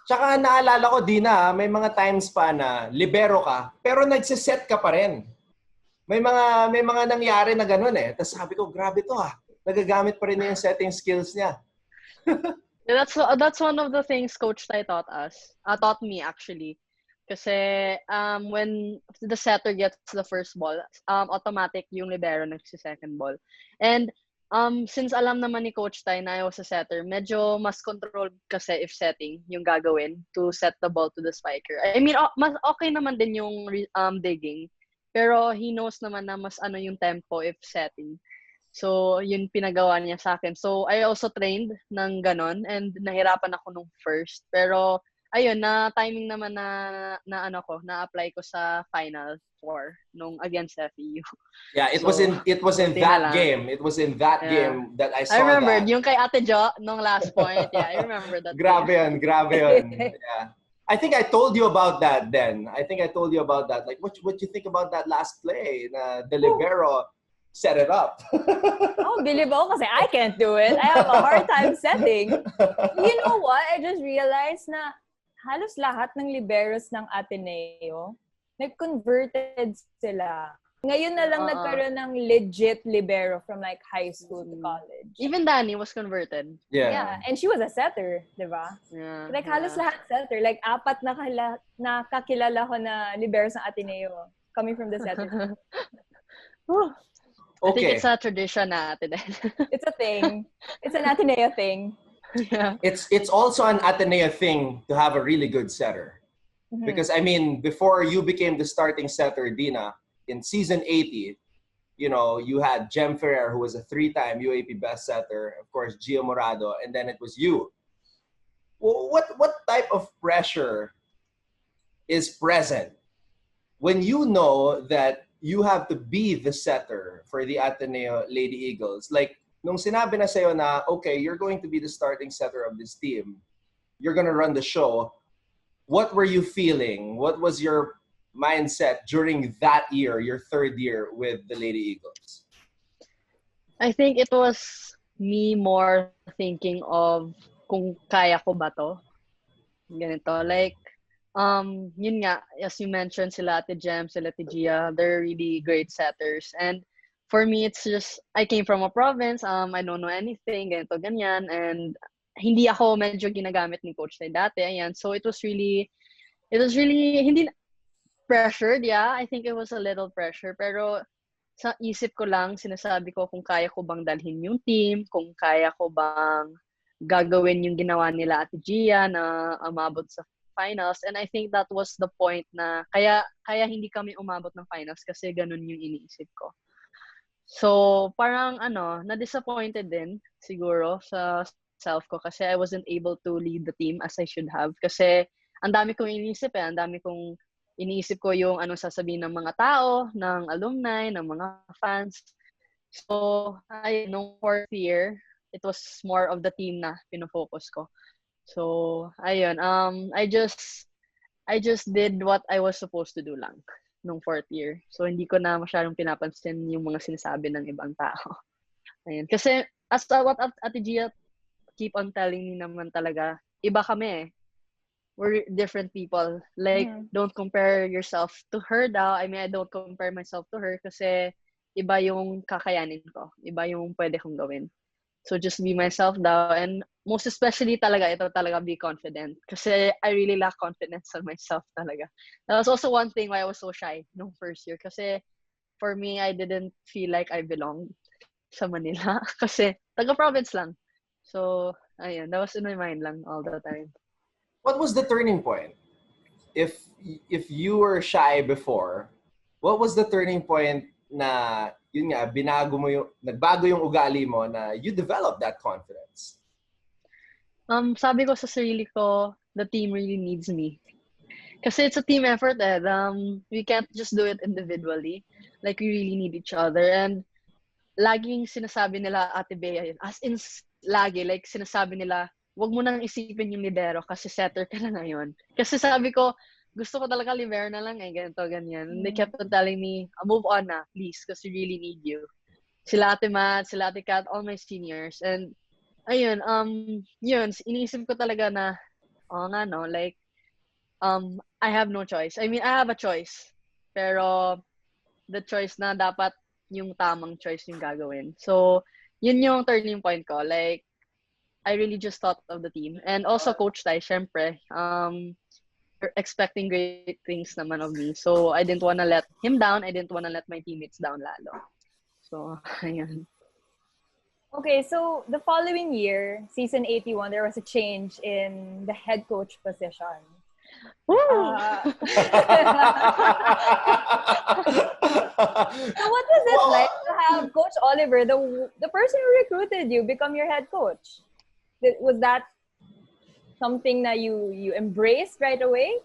Tsaka naalala ko, Dina, may mga times pa na libero ka, pero nagsiset ka pa rin. May mga nangyari na ganun eh. Tapos sabi ko, grabe to ah. Nagagamit pa rin niya yung setting skills niya. That's one of the things Coach Tai taught me actually. Kasi when the setter gets the first ball, automatic yung libero nagsi-second ball. And since alam naman ni Coach Tai na I was a setter, medyo mas controlled kasi if setting yung gagawin to set the ball to the spiker. I mean, mas okay naman din yung digging. Pero he knows naman na mas ano yung tempo if setting. So, yun pinagawa niya sa akin. So, I also trained ng ganon and nahirapan ako nung first. Pero, ayun, na timing naman na-apply ko sa Final 4 nung against FEU. Yeah, it was in that game. It was in that game that I saw that. I remembered, yung kay Ate Jo nung last point. Yeah, I remember that. Grabe yun. Yeah. I think I told you about that then. Like, what you think about that last play? Na the libero set it up. Oh, believe ako kasi I can't do it. I have a hard time setting. You know what? I just realized na halos lahat ng liberos ng Ateneo, nag-converted sila. Ngayon na lang nagkaroon ng legit libero from like high school to college. Even Danny was converted. Yeah, and she was a setter, di ba? Yeah. Like halos lahat setter. Like 4 na kakilala ko na liberos ng Ateneo coming from the setter. I think it's a tradition na Ate Dan. It's a thing. It's an Ateneo thing. Yeah. It's also an Ateneo thing to have a really good setter. Mm-hmm. Because, I mean, before you became the starting setter, Dina, in season 80, you know, you had Jem Ferrer, who was a 3-time UAAP best setter, of course, Gio Morado, and then it was you. Well, what type of pressure is present when you know that you have to be the setter for the Ateneo Lady Eagles? Like, nung sinabi na sa'yo na, okay, you're going to be the starting setter of this team, you're gonna run the show, what were you feeling? What was your mindset during that year, your third year with the Lady Eagles? I think it was me more thinking of kung kaya ko ba to? Ganito. Like, yun nga, as you mentioned, sila Ate Jem, sila Ate Gia, they're really great setters. And for me, it's just, I came from a province, I don't know anything, ganito, ganyan, and hindi ako medyo ginagamit ni Coach Tai dati, ayan. So it was really, hindi pressured, yeah, I think it was a little pressure, pero sa isip ko lang, sinasabi ko kung kaya ko bang dalhin yung team, kung kaya ko bang gagawin yung ginawa nila Ate Gia na umabot sa finals, and I think that was the point na kaya hindi kami umabot ng finals kasi ganun yung iniisip ko. So parang na-disappointed din siguro sa self ko kasi I wasn't able to lead the team as I should have kasi ang dami kong iniisip iniisip ko yung sasabihin ng mga tao, ng alumni, ng mga fans. So nung 4th year, it was more of the team na pinofocus ko. So, ayun, I just did what I was supposed to do lang nung 4th year. So, hindi ko na masyadong pinapansin yung mga sinasabi ng ibang tao. Ayun. Kasi, as what Ate Gia keep on telling me naman talaga, iba kami eh. We're different people. Like, don't compare yourself to her daw. I mean, I don't compare myself to her kasi iba yung kakayanin ko. Iba yung pwede kong gawin. So, just be myself daw. And most especially ito talaga be confident. Kasi I really lack confidence on myself talaga. That was also one thing why I was so shy nung first year. Kasi for me, I didn't feel like I belonged sa Manila. Kasi taga-province lang. So, ayun, that was in my mind lang all the time. What was the turning point? If you were shy before, what was the turning point na yun nga, nagbago yung ugali mo na you developed that confidence? Sabi ko sa sarili ko, the team really needs me. Kasi it's a team effort we can't just do it individually. Like, we really need each other. And laging sinasabi nila, Ate Bea, yun. As in, lagi, like, sinasabi nila, wag mo nang isipin yung libero kasi setter ka na ngayon. Kasi sabi ko, gusto ko talaga libero na lang ganito, ganyan. And they kept on telling me, move on na, please, because we really need you. Sila Ate Matt, sila Ate Kat, all my seniors. And, ayun, yun, iniisip ko talaga na, nga, no, like, I have no choice. I mean, I have a choice. Pero, the choice na dapat yung tamang choice yung gagawin. So, yun yung turning point ko. Like, I really just thought of the team. And also, Coach Tai, syempre, expecting great things naman of me. So, I didn't wanna let him down. I didn't wanna let my teammates down lalo. So, ayun. Okay, so the following year, season 81, there was a change in the head coach position. Woo! So what was it like to have Coach Oliver, the person who recruited you, become your head coach? Was that something that you embraced right away?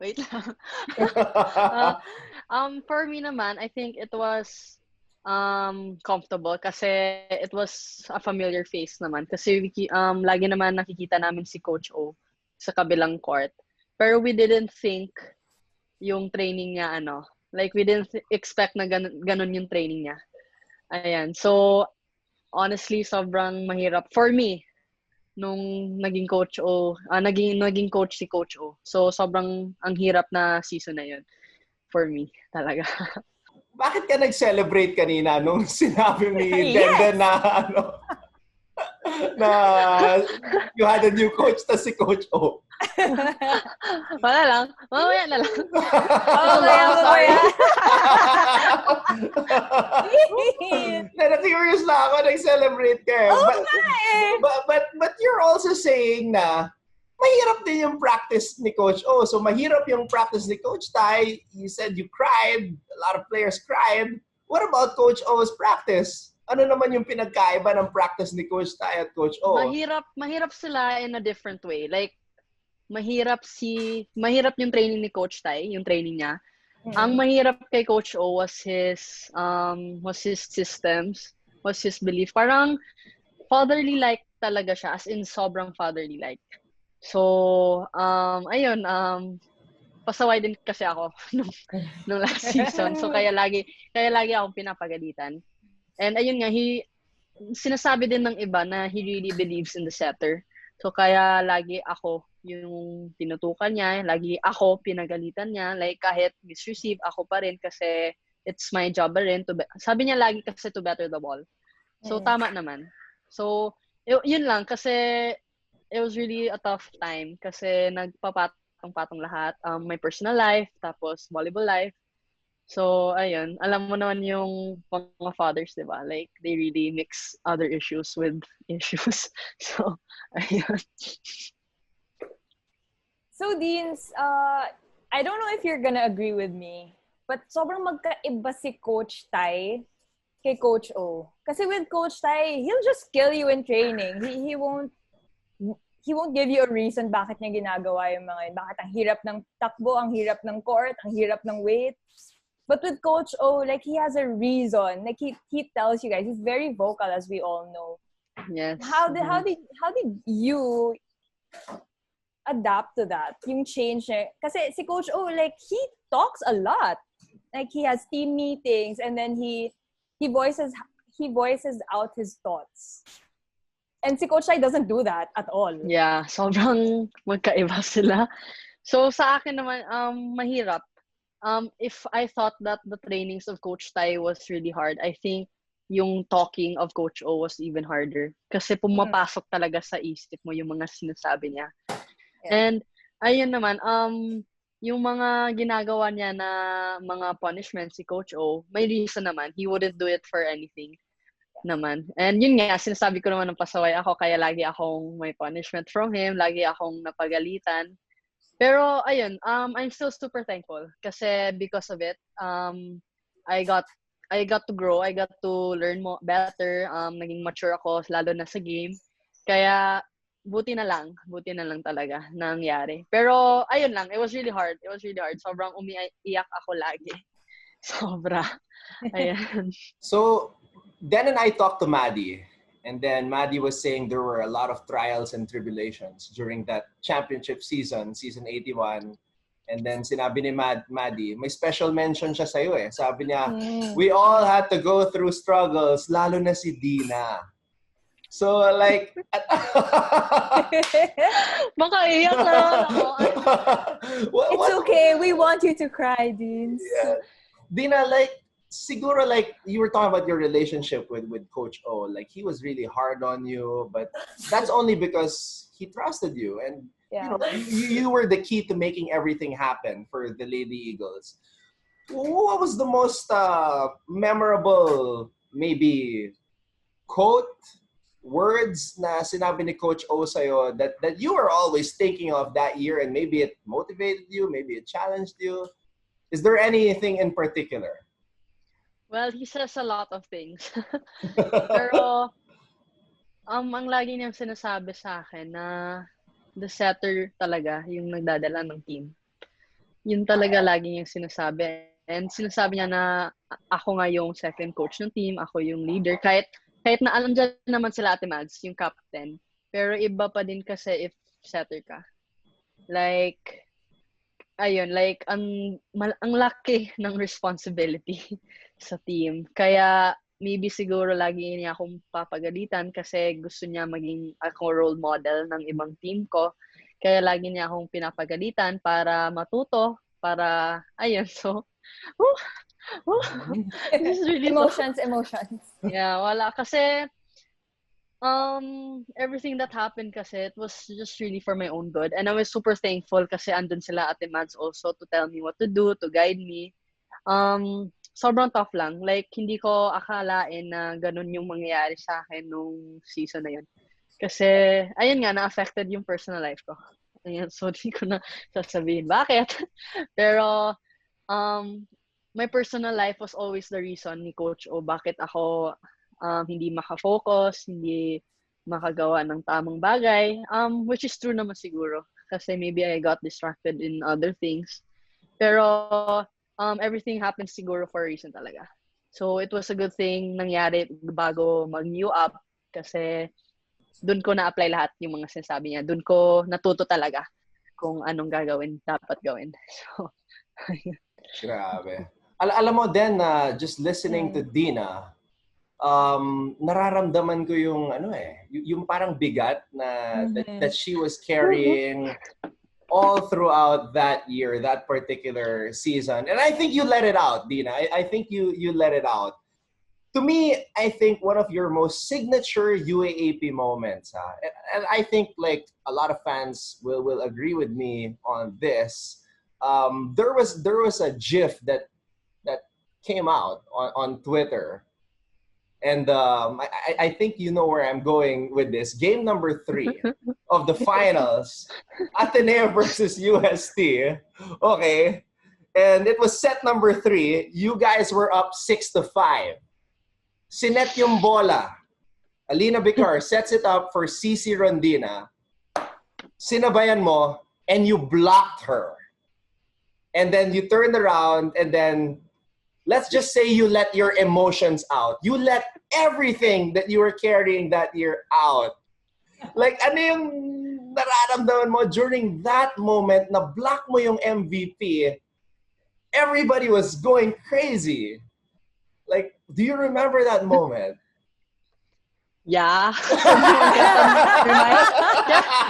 Wait lang. For me naman, I think it was comfortable kasi it was a familiar face naman kasi lagi naman nakikita namin si Coach O sa kabilang court. Pero we didn't think yung training niya like we didn't expect na ganun yung training niya. Ayan. So honestly, sobrang mahirap for me nung naging coach naging coach si Coach O. So sobrang ang hirap na season na yun for me talaga. Bakit ka nag-celebrate kanina nung sinabi ni Yes! Denden na na you had a new coach na si Coach O? Wala lang. Mamaya na lang. Mamaya. Na-curious na ako, nag-celebrate ka. But you're also saying na mahirap din yung practice ni Coach O. So mahirap yung practice ni Coach Tai. You said you cried. A lot of players cried. What about Coach O's practice? Ano naman yung pinagkaiba ng practice ni Coach Tai at Coach O? Mahirap sila in a different way. Like, mahirap yung training ni Coach Tai, yung training niya. Ang mahirap kay Coach O was his systems, was his belief. Parang fatherly-like talaga siya, as in sobrang fatherly-like. So, ayun, pasaway din kasi ako nung last season. So, kaya lagi akong pinapagalitan. And ayun nga, sinasabi din ng iba na he really believes in the setter. So, kaya lagi ako yung tinutukan niya, lagi ako pinagalitan niya. Like, kahit misreceive, ako pa rin kasi it's my job rin. Sabi niya lagi kasi to better the ball. So, tama naman. So, yun lang kasi it was really a tough time kasi nagpapatong-patong lahat. My personal life, tapos volleyball life. So, ayun. Alam mo naman yung mga fathers, di ba? Like, they really mix other issues with issues. So, ayun. So, Deans, I don't know if you're gonna agree with me, but sobrang magkaiba si Coach Tai kay Coach O. Kasi with Coach Tai, he'll just kill you in training. He won't give you a reason bakit niya ginagawa yung mga yun. Bakit ang hirap ng takbo, ang hirap ng court, ang hirap ng weight. But with Coach O, like, he has a reason. Like, he tells you guys, he's very vocal, as we all know. Yes. How did you adapt to that? Yung change niya. Kasi si Coach O, like, he talks a lot. Like, he has team meetings and then he voices out his thoughts. And si Coach Tai doesn't do that at all. Yeah, sobrang magkaiba sila. So, sa akin naman, mahirap. If I thought that the trainings of Coach Tai was really hard, I think yung talking of Coach O was even harder. Kasi pumapasok talaga sa isip mo yung mga sinasabi niya. Yeah. And, ayun naman, yung mga ginagawa niya na mga punishments si Coach O, may reason naman. He wouldn't do it for anything naman. And yun nga, sinasabi ko naman ng pasaway ako, kaya lagi akong may punishment from him, lagi akong napagalitan. Pero, ayun, I'm still super thankful kasi because of it, I got to grow, I got to learn more better, naging mature ako, lalo na sa game. Kaya, buti na lang talaga nangyari. Pero ayun lang, it was really hard. Sobrang umiiyak ako lagi. Sobra. Ayan. So, then and I talked to Maddie. And then Maddie was saying there were a lot of trials and tribulations during that championship season 81. And then sinabi ni Maddie, may special mention siya sa'yo eh. Sabi niya, we all had to go through struggles, lalo na si Dina. So like... Makaiyak na ako. It's okay. We want you to cry, Deans. Yeah. Dina, like, siguro like you were talking about your relationship with Coach O. Like he was really hard on you, but that's only because he trusted you. And you know, you were the key to making everything happen for the Lady Eagles. What was the most memorable, maybe, quote, words na sinabi ni Coach O sa'yo that you were always thinking of that year and maybe it motivated you, maybe it challenged you? Is there anything in particular? Well, he says a lot of things. Pero, ang lagi niyang sinasabi sa akin na the setter talaga yung nagdadala ng team. Yun talaga lagi niyang sinasabi. And sinasabi niya na ako nga yung second coach ng team, ako yung leader. Kahit na andyan naman sila Ate Mads, yung captain. Pero iba pa din kasi if setter ka. Like, ayun, like, ang laki ng responsibility sa team. Kaya, maybe siguro lagi niya akong papagalitan kasi gusto niya maging ako role model ng ibang team ko. Kaya lagi niya akong pinapagalitan para matuto, para, ayun, so, this is really emotions. Yeah, wala. Kasi, everything that happened kasi, it was just really for my own good. And I was super thankful kasi andun sila Ate Mads also to tell me what to do, to guide me. Sobrang tough lang. Like, hindi ko akalain na ganun yung mangyayari sa akin nung season na yun. Kasi, ayun nga, na-affected yung personal life ko. Ayan, so di ko na sasabihin bakit. Pero, my personal life was always the reason ni Coach O bakit ako hindi makafocus, hindi makagawa ng tamang bagay, which is true naman siguro. Kasi maybe I got distracted in other things. Pero, everything happens siguro for a reason talaga. So, it was a good thing nangyari bago mag-UAAP kasi dun ko na-apply lahat yung mga sinasabi niya. Dun ko natuto talaga kung anong dapat gawin. So, grabe. Alam mo din na just listening to Dina, nararamdaman ko yung yung parang bigat na that she was carrying all throughout that year, that particular season. And I think you let it out, Dina. I think you let it out. To me, I think one of your most signature UAAP moments, and I think like a lot of fans will agree with me on this. There was a GIF that came out on Twitter. And I think you know where I'm going with this. Game number 3 of the finals, Ateneo versus UST. Okay. And it was set number 3. You guys were up 6-5. Sinet yung bola. Alina Bicar sets it up for CC Rondina. Sinabayan mo, and you blocked her. And then you turned around, and then let's just say you let your emotions out. You let everything that you were carrying that year out. Like, ano yung nararamdaman mo during that moment na block mo yung MVP? Everybody was going crazy. Like, do you remember that moment? Yeah.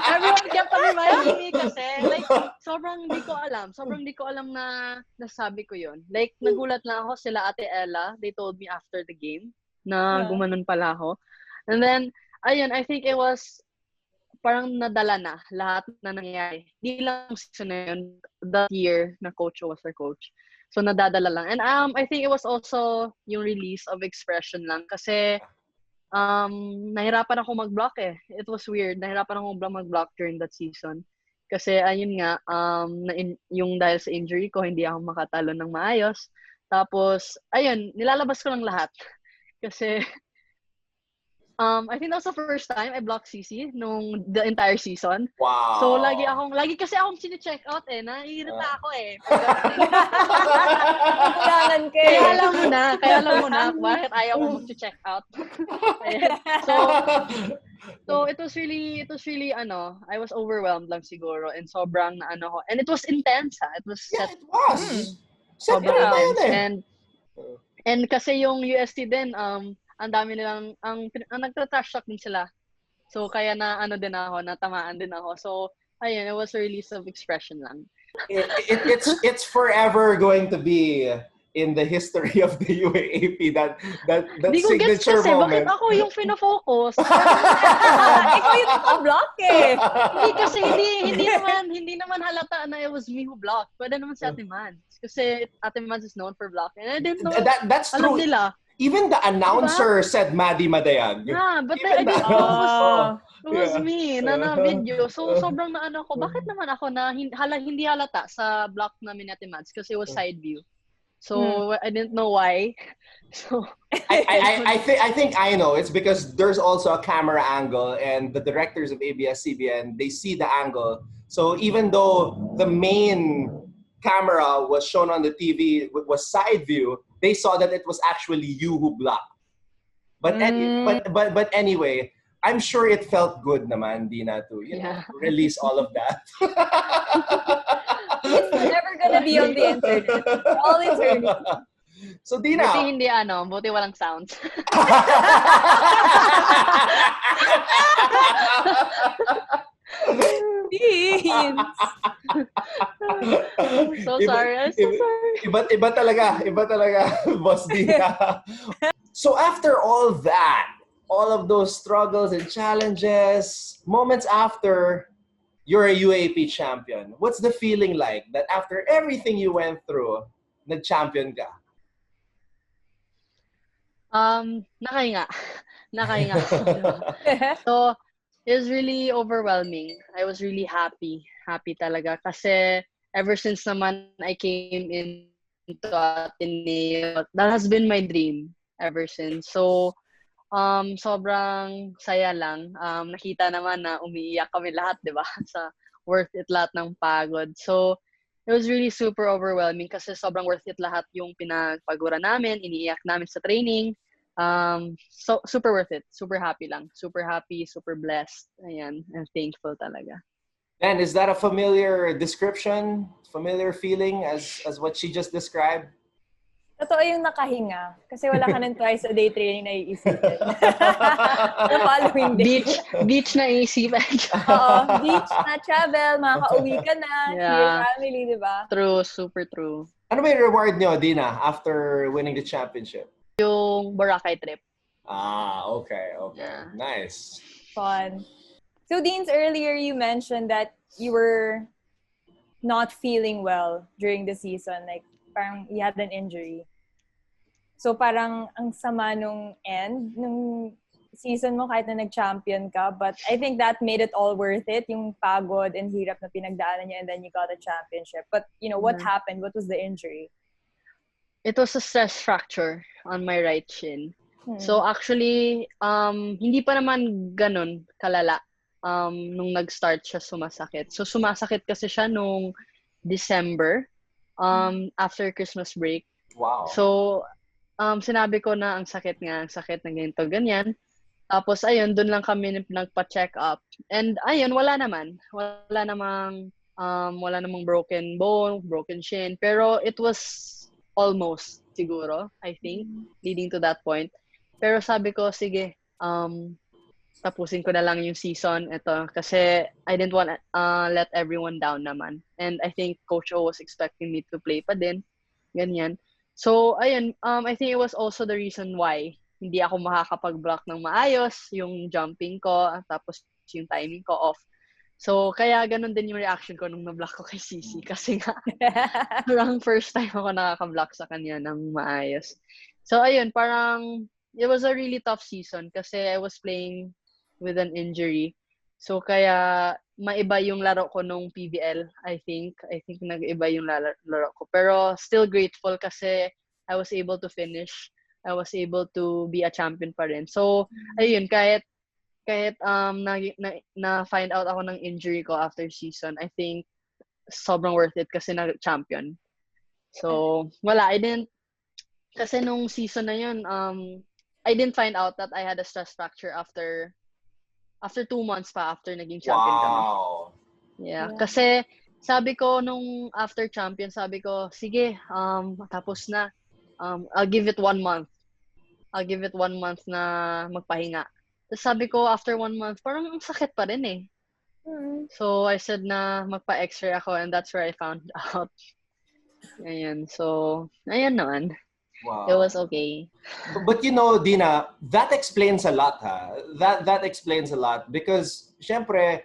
Everyone kept reminding me kasi, like, sobrang di ko alam na nasabi ko yun. Like, nagulat lang ako sila Ate Ella. They told me after the game na gumanon pala ako. And then, ayun, I think it was parang nadala na lahat na nangyayari. Di lang season na yun, that year na Coach was our coach. So, nadadala lang. And I think it was also yung release of expression lang kasi nahirapan ako mag-block eh. It was weird. Nahirapan ako mag-block during that season. Kasi ayun nga, yung dahil sa injury ko, hindi ako makatalo ng maayos. Tapos, ayun, nilalabas ko lang lahat. Kasi, I think that was the first time I blocked CC nung the entire season. Wow. So, lagi kasi akong sine-check out naiirita ako Kulangan ka Kaya alam mo na bakit ayaw ko mag-check out. So it was really I was overwhelmed lang siguro and sobrang ko. And it was intense It was it was. Sobrang intense. And kasi yung UST din, ang dami nilang, ang nagtra-trash talk din sila. So, kaya natamaan din ako. So, ayun, it was a release of expression lang. It's forever going to be in the history of the UAAP, that signature kasi, moment. Bakit ako yung fina-focus? Ikaw yung naka-block Hindi kasi, hindi naman halata na it was me who blocked. Pwede naman si Ate Mads. Kasi Ate Mads is known for blocking. And I didn't know. That's true. Nila. Even the announcer said Maddie Madayag. Yeah, but I didn't know it was me na video. So, sobrang ko, bakit naman ako na hindi halata sa block namin ni Ate Mads kasi it was side view. So, I didn't know why. So, I think I know. It's because there's also a camera angle and the directors of ABS-CBN, they see the angle. So, even though the main camera was shown on the TV, was side view, they saw that it was actually you who blocked. But anyway, I'm sure it felt good naman, Dina, to release all of that. It's never gonna be on the internet. All eternity. So, Dina. Buti walang sounds. So sorry. I'm so sorry. Iba talaga, Boss Dina. So after all that, all of those struggles and challenges, moments after, you're a UAAP champion. What's the feeling like that after everything you went through, nag-champion ka? Nakahinga. So, it was really overwhelming. I was really happy talaga. Kasi ever since naman I came into Ateneo, that has been my dream ever since. So, sobrang saya lang. Nakita naman na umiiyak kami lahat, di ba? Sa worth it lahat ng pagod. So, it was really super overwhelming kasi sobrang worth it lahat yung pinagpagura namin, iniiyak namin sa training. So, super worth it. Super happy lang. Super happy, super blessed. Ayan, and thankful talaga. And is that a familiar description, familiar feeling as what she just described? Totoo yung nakahinga. Kasi wala ka ng twice a day training na iisipin. The following day. Beach na iisipin. Oo, beach na travel, makaka-uwi ka na, see your family, di ba? True, super true. Ano ba yung reward nyo, Dina, after winning the championship? Yung Boracay trip. Okay. Yeah. Nice. Fun. So, Deans, earlier you mentioned that you were not feeling well during the season. Like, parang you had an injury. So, parang ang sama nung end, nung season mo kahit na nag-champion ka. But I think that made it all worth it. Yung pagod and hirap na pinagdaanan niya and then you got a championship. But, what happened? What was the injury? It was a stress fracture on my right shin. So actually, hindi pa naman ganun kalala nung nag-start siya sumasakit. So sumasakit kasi siya nung December after Christmas break. Wow. So sinabi ko na ang sakit na ganito, ganyan. Tapos ayun, doon lang kami nagpa-check up. And ayun, wala namang broken bone, broken shin. Pero it was almost siguro, I think, leading to that point. Pero sabi ko, sige, tapusin ko na lang yung season ito kasi I didn't want let everyone down naman. And I think Coach O was expecting me to play pa din. Ganyan. So, ayun, I think it was also the reason why hindi ako makakapag-block ng maayos, yung jumping ko, tapos yung timing ko off. So, kaya ganun din yung reaction ko nung na-block ko kay Cici. Kasi nga, parang first time ako nakaka-block sa kanya ng maayos. So, ayun, parang it was a really tough season kasi I was playing with an injury. So, kaya maiba yung laro ko nung PBL, I think. I think nag-iba yung laro ko. Pero still grateful kasi I was able to finish I was able to be a champion pa rin. So, ayun, kahit na find out ako ng injury ko after season, I think sobrang worth it kasi na-champion. So, wala, kasi nung season na yun, I didn't find out that I had a stress fracture after 2 months pa after naging champion kami. Wow. Yeah, kasi sabi ko nung after champion, sabi ko, sige, tapos na. I'll give it 1 month. I'll give it 1 month na magpahinga. Tapos sabi ko, after 1 month, parang ang sakit pa rin eh. So, I said na magpa-x-ray ako and that's where I found out. Ayan, so, ayan naman. Wow. It was okay. But you know, Dina, that explains a lot, ha? That explains a lot because, syempre,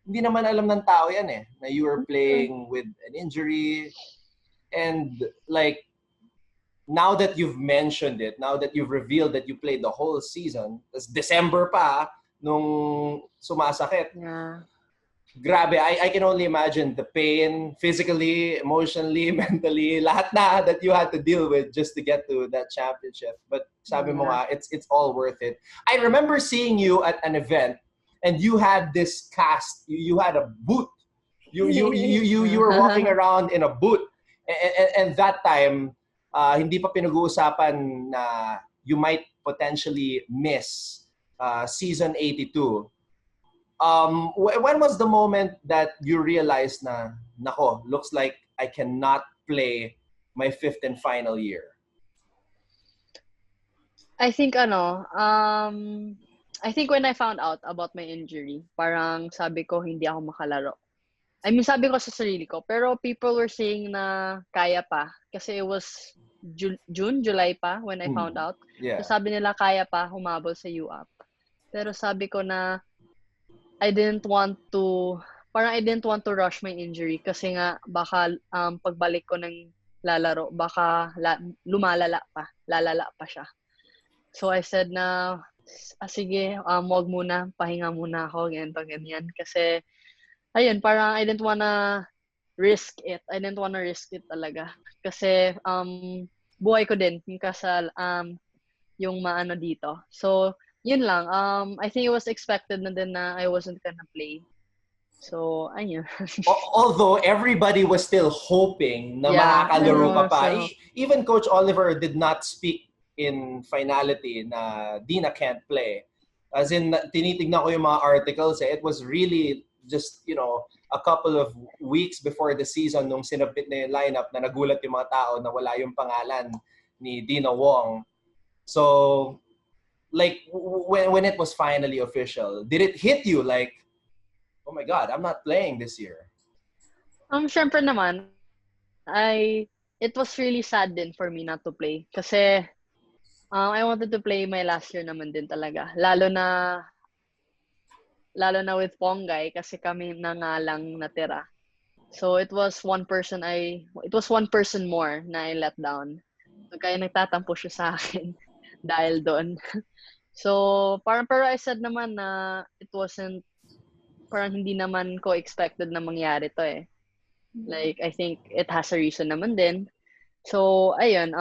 hindi naman alam ng tao yan eh, na you were playing with an injury and like, now that you've mentioned it, now that you've revealed that you played the whole season, tas December pa nung sumasakit. Yeah. Grabe, I can only imagine the pain, physically, emotionally, mentally, lahat na that you had to deal with just to get to that championship. But sabi mo nga, it's all worth it. I remember seeing you at an event and you had this cast, you had a boot. You were walking around in a boot. And that time, hindi pa pinag-uusapan na you might potentially miss season 82. When was the moment that you realized na, nako, looks like I cannot play my 5th and final year? I think I think when I found out about my injury, parang sabi ko hindi ako makalaro. I mean, sabi ko sa sarili ko, pero people were saying na kaya pa kasi it was July pa when I found out. Yeah. So sabi nila kaya pa humabol sa UAAP. Pero sabi ko na I didn't want to rush my injury kasi nga baka pagbalik ko ng lalaro, baka lalala pa siya. So I said na, sige, wag muna, pahinga muna ako, ganyan. Kasi, ayun, parang I didn't wanna risk it. I didn't wanna risk it talaga. Kasi, buhay ko din, yung kasal, yung maano dito. So, yun lang. I think it was expected na din na I wasn't gonna play. So, ayun. Although everybody was still hoping na makakalaro ka pa. So, even Coach Oliver did not speak in finality na Dina can't play. As in, tinitignan ko yung mga articles. It was really just, a couple of weeks before the season nung sinabit na yung lineup na nagulat yung mga tao na wala yung pangalan ni Deanna Wong. So, like, when it was finally official, did it hit you like, oh my God, I'm not playing this year? Syempre naman, it was really sad din for me not to play. Kasi, I wanted to play my last year naman din talaga. Lalo na with Ponggay kasi kami na nga lang natira. So it was one person more na I let down. So, kaya nagtatampo siya sa akin dahil doon. So pero I said naman na it wasn't, parang hindi naman ko expected na mangyari to eh. Like I think it has a reason naman din. So, ayun,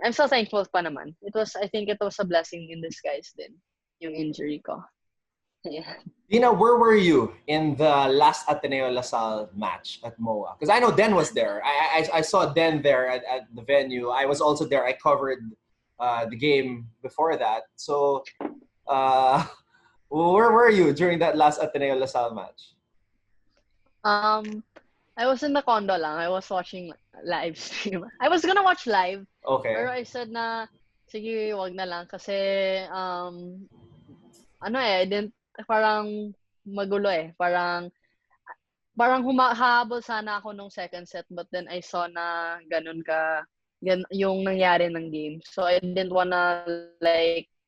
I'm so thankful pa naman. I think it was a blessing in disguise din, yung injury ko. Yeah. Dina, where were you in the last Ateneo LaSalle match at MOA? Because I know Den was there. I saw Den there at the venue. I was also there. I covered the game before that. So, where were you during that last Ateneo LaSalle match? I was in the condo lang. I was watching live stream. I was gonna watch live. Okay. Pero I said na, sige, wag na lang. Kasi, parang magulo eh. Parang humahabol sana ako nung second set. But then I saw na yung nangyari ng game. So I didn't wanna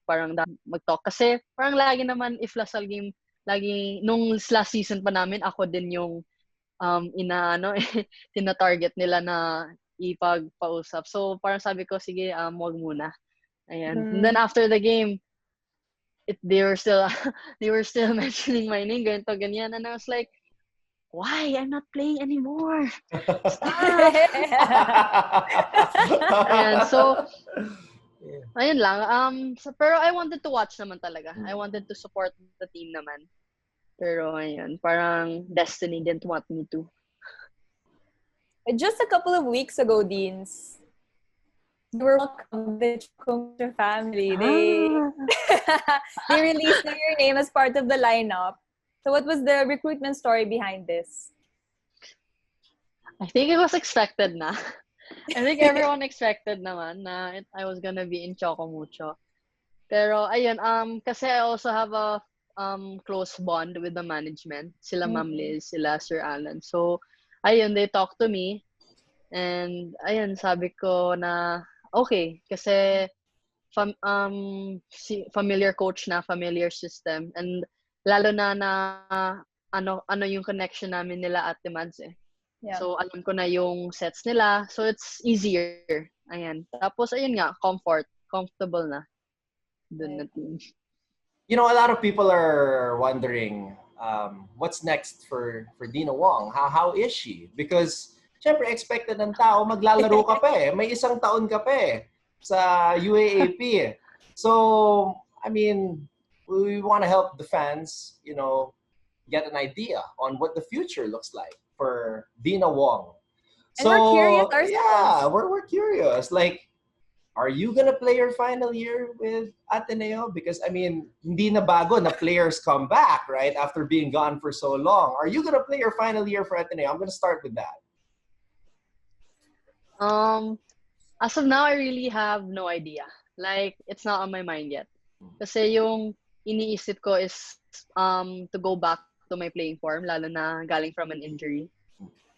parang mag-talk. Kasi parang lagi naman, if LaSalle game, nung last season pa namin, ako din yung tina-target nila na ipagpausap. So, parang sabi ko, sige, wag muna. Ayan. And then after the game, they were still mentioning my name, ganyan. And I was like, why? I'm not playing anymore. Stop! Ayan. So, Ayun lang. Pero I wanted to watch naman talaga. I wanted to support the team naman. Pero ayun, parang destiny didn't want me to. Just a couple of weeks ago, Deans, you were welcome to the Choco Mucho family. They released your name as part of the lineup. So what was the recruitment story behind this? I think it was expected na. I think everyone expected naman na I was gonna be in Choco Mucho. Pero ayun, kasi I also have a close bond with the management. Sila Ma'am Liz, sila Sir Alan. So ayun, they talked to me. And ayun, sabi ko na okay, kasi familiar coach na, familiar system, and lalo na ano yung connection namin nila at Mads eh. Yeah. So alam ko na yung sets nila, so it's easier. Ayan. Tapos ayun nga, comfortable na dun na team. You know, a lot of people are wondering what's next for Deanna Wong. How is she? Because syempre expected ng tao maglalaro ka pa eh. May isang taon ka pa eh sa UAAP. So, I mean, we want to help the fans, you know, get an idea on what the future looks like for Deanna Wong. And we're curious ourselves. Yeah, we're curious. Like, are you gonna play your final year with Ateneo? Because, I mean, hindi na bago na players come back, right? After being gone for so long. Are you gonna play your final year for Ateneo? I'm gonna start with that. As of now, I really have no idea. Like, it's not on my mind yet. Kasi yung iniisip ko is to go back to my playing form, lalo na galing from an injury.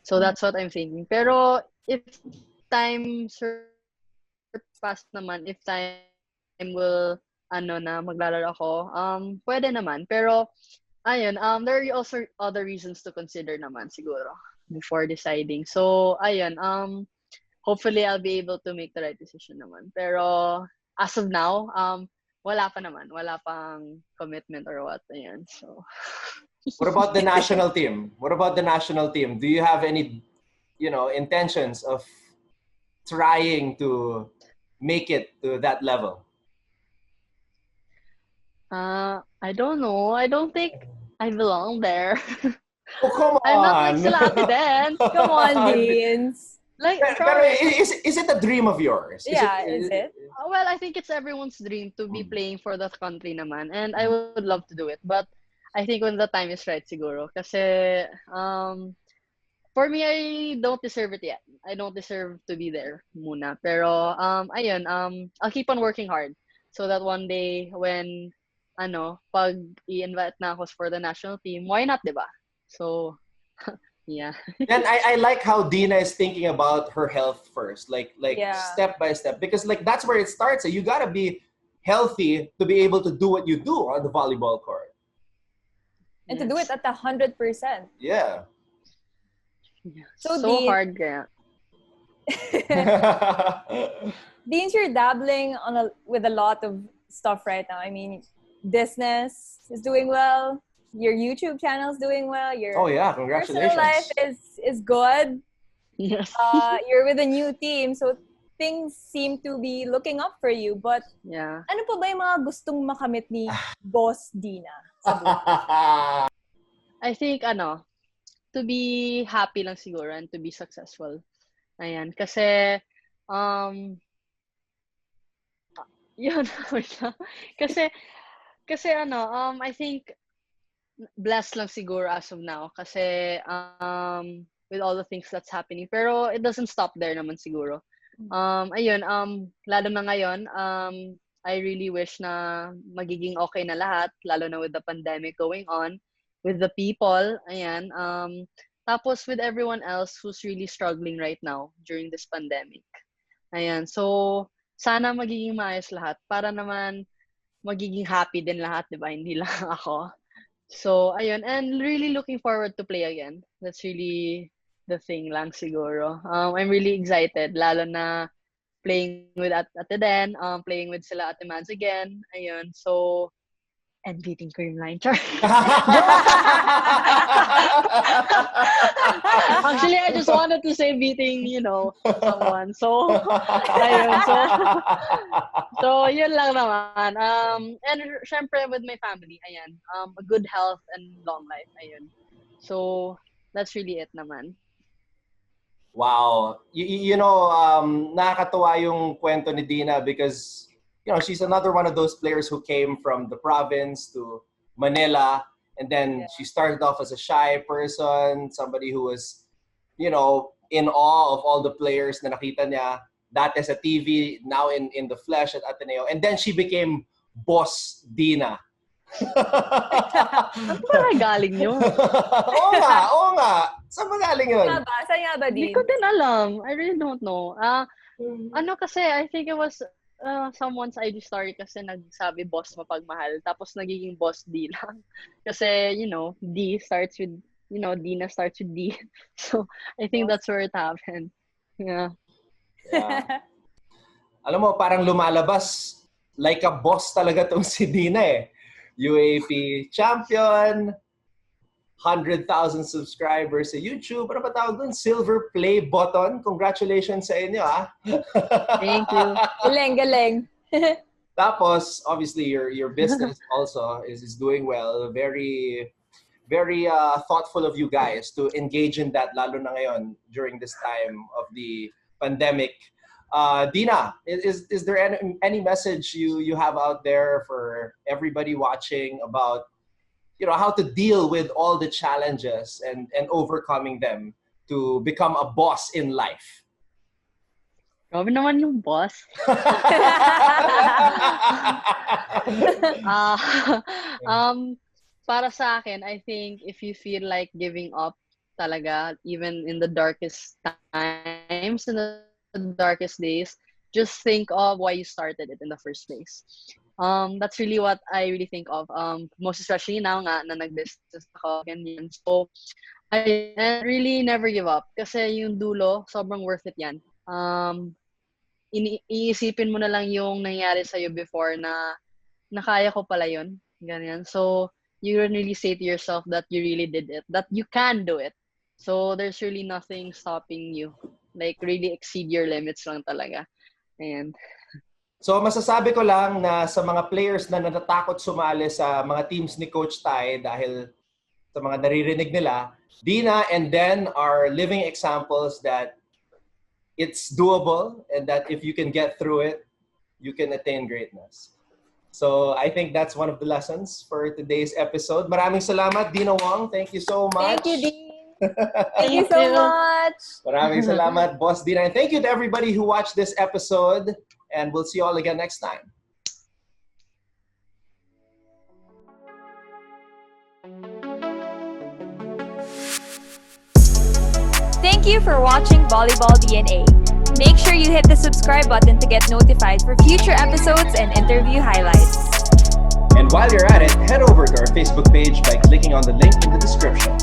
So that's what I'm thinking. Pero if time surpass naman, if time will na maglalaro ako, pwede naman. Pero ayun, there are also other reasons to consider naman siguro before deciding. So ayun, hopefully I'll be able to make the right decision naman. Pero as of now, wala pa naman. Wala pang commitment or what. Ayan. So what about the national team? What about the national team? Do you have any, you know, intentions of trying to make it to that level? I don't know. I don't think I belong there. Oh, come on. I'm not like sila Ate Den. Come on, Deans. Like, pero is it a dream of yours? Is it? Well, I think it's everyone's dream to be playing for that country naman. And I would love to do it. But I think when the time is right, siguro. Kasi, for me, I don't deserve it yet. I don't deserve to be there muna. Pero, ayun, I'll keep on working hard. So that one day, when, pag i-invite na ako for the national team, why not, diba? So, yeah. And I like how Deanna is thinking about her health first, like Yeah. step by step, because like that's where it starts. So you gotta be healthy to be able to do what you do on the volleyball court. And to do it at 100%. Yeah. So hard, kaya. Deans, you're dabbling with a lot of stuff right now. I mean, business is doing well. Your YouTube channel is doing well. Your congratulations. personal life is good. Yes. You're with a new team, so things seem to be looking up for you. But yeah. ano pa ba yung mga gustong makamit ni Boss Deanna? I think, to be happy lang siguro and to be successful. Ayan. Kasi, yun. Kasi, I think, blessed lang siguro as of now. Kasi, with all the things that's happening. Pero, it doesn't stop there naman siguro. Ayun, lalo na ngayon, I really wish na magiging okay na lahat, lalo na with the pandemic going on, with the people, ayan. Tapos with everyone else who's really struggling right now during this pandemic. Ayan, so sana magiging maayos lahat para naman magiging happy din lahat, di ba? Hindi lang ako. So, ayun, and really looking forward to play again. That's really the thing lang siguro. I'm really excited, lalo na playing with Ate Den, playing with sila Ate Mads again. Ayun, so and beating ko yung line. Char. Actually, I just wanted to say beating, someone. So, ayun. So, yun lang naman. And syempre with my family, ayan. A good health and long life, ayun. So, that's really it naman. Wow. Nakakatuwa yung kwento ni Dina because she's another one of those players who came from the province to Manila, and then she started off as a shy person, somebody who was, in awe of all the players na nakita niya dati sa TV, now in the flesh at Ateneo, and then she became Boss Dina. Saan ba galing yun? Oo nga. Saan ba galing yun? Saan nga ba, Dean? Hindi ko din alam. I really don't know. Kasi, I think it was someone's IG story kasi nagsabi boss mapagmahal. Tapos nagiging boss D lang. Kasi, D starts with, Dina starts with D. So, I think that's where it happened. Yeah. Alam mo, parang lumalabas like a boss talaga tong si Dina eh. UAAP Champion, 100,000 subscribers sa YouTube. Ano pa tawag doon? Silver play button. Congratulations sa inyo, ah. Thank you. Galing. Tapos, obviously, your business also is doing well. Very, very thoughtful of you guys to engage in that, lalo na ngayon during this time of the pandemic. Dina, is there any message you have out there for everybody watching about how to deal with all the challenges and overcoming them to become a boss in life? Grabe naman yung boss. Para sa akin, I think if you feel like giving up talaga, even in the darkest times, in the darkest days, just think of why you started it in the first place. That's really what I really think of. Most especially now nga na nag-business ako, ganyan. So, I really never give up. Kasi yung dulo, sobrang worth it yan. Iisipin mo na lang yung nangyari sa'yo before na kaya ko pala yun. Ganyan. So, you really say to yourself that you really did it, that you can do it. So, there's really nothing stopping you. Like, really exceed your limits lang talaga. Ayan. So, masasabi ko lang na sa mga players na natatakot sumali sa mga teams ni Coach Tai dahil sa mga naririnig nila, Dina and Den are living examples that it's doable and that if you can get through it, you can attain greatness. So, I think that's one of the lessons for today's episode. Maraming salamat, Deanna Wong. Thank you so much. Thank you, Dean. Thank you so much. Maraming salamat, Boss Dina. And thank you to everybody who watched this episode. And we'll see you all again next time. Thank you for watching Volleyball DNA. Make sure you hit the subscribe button to get notified for future episodes and interview highlights. And while you're at it, head over to our Facebook page by clicking on the link in the description.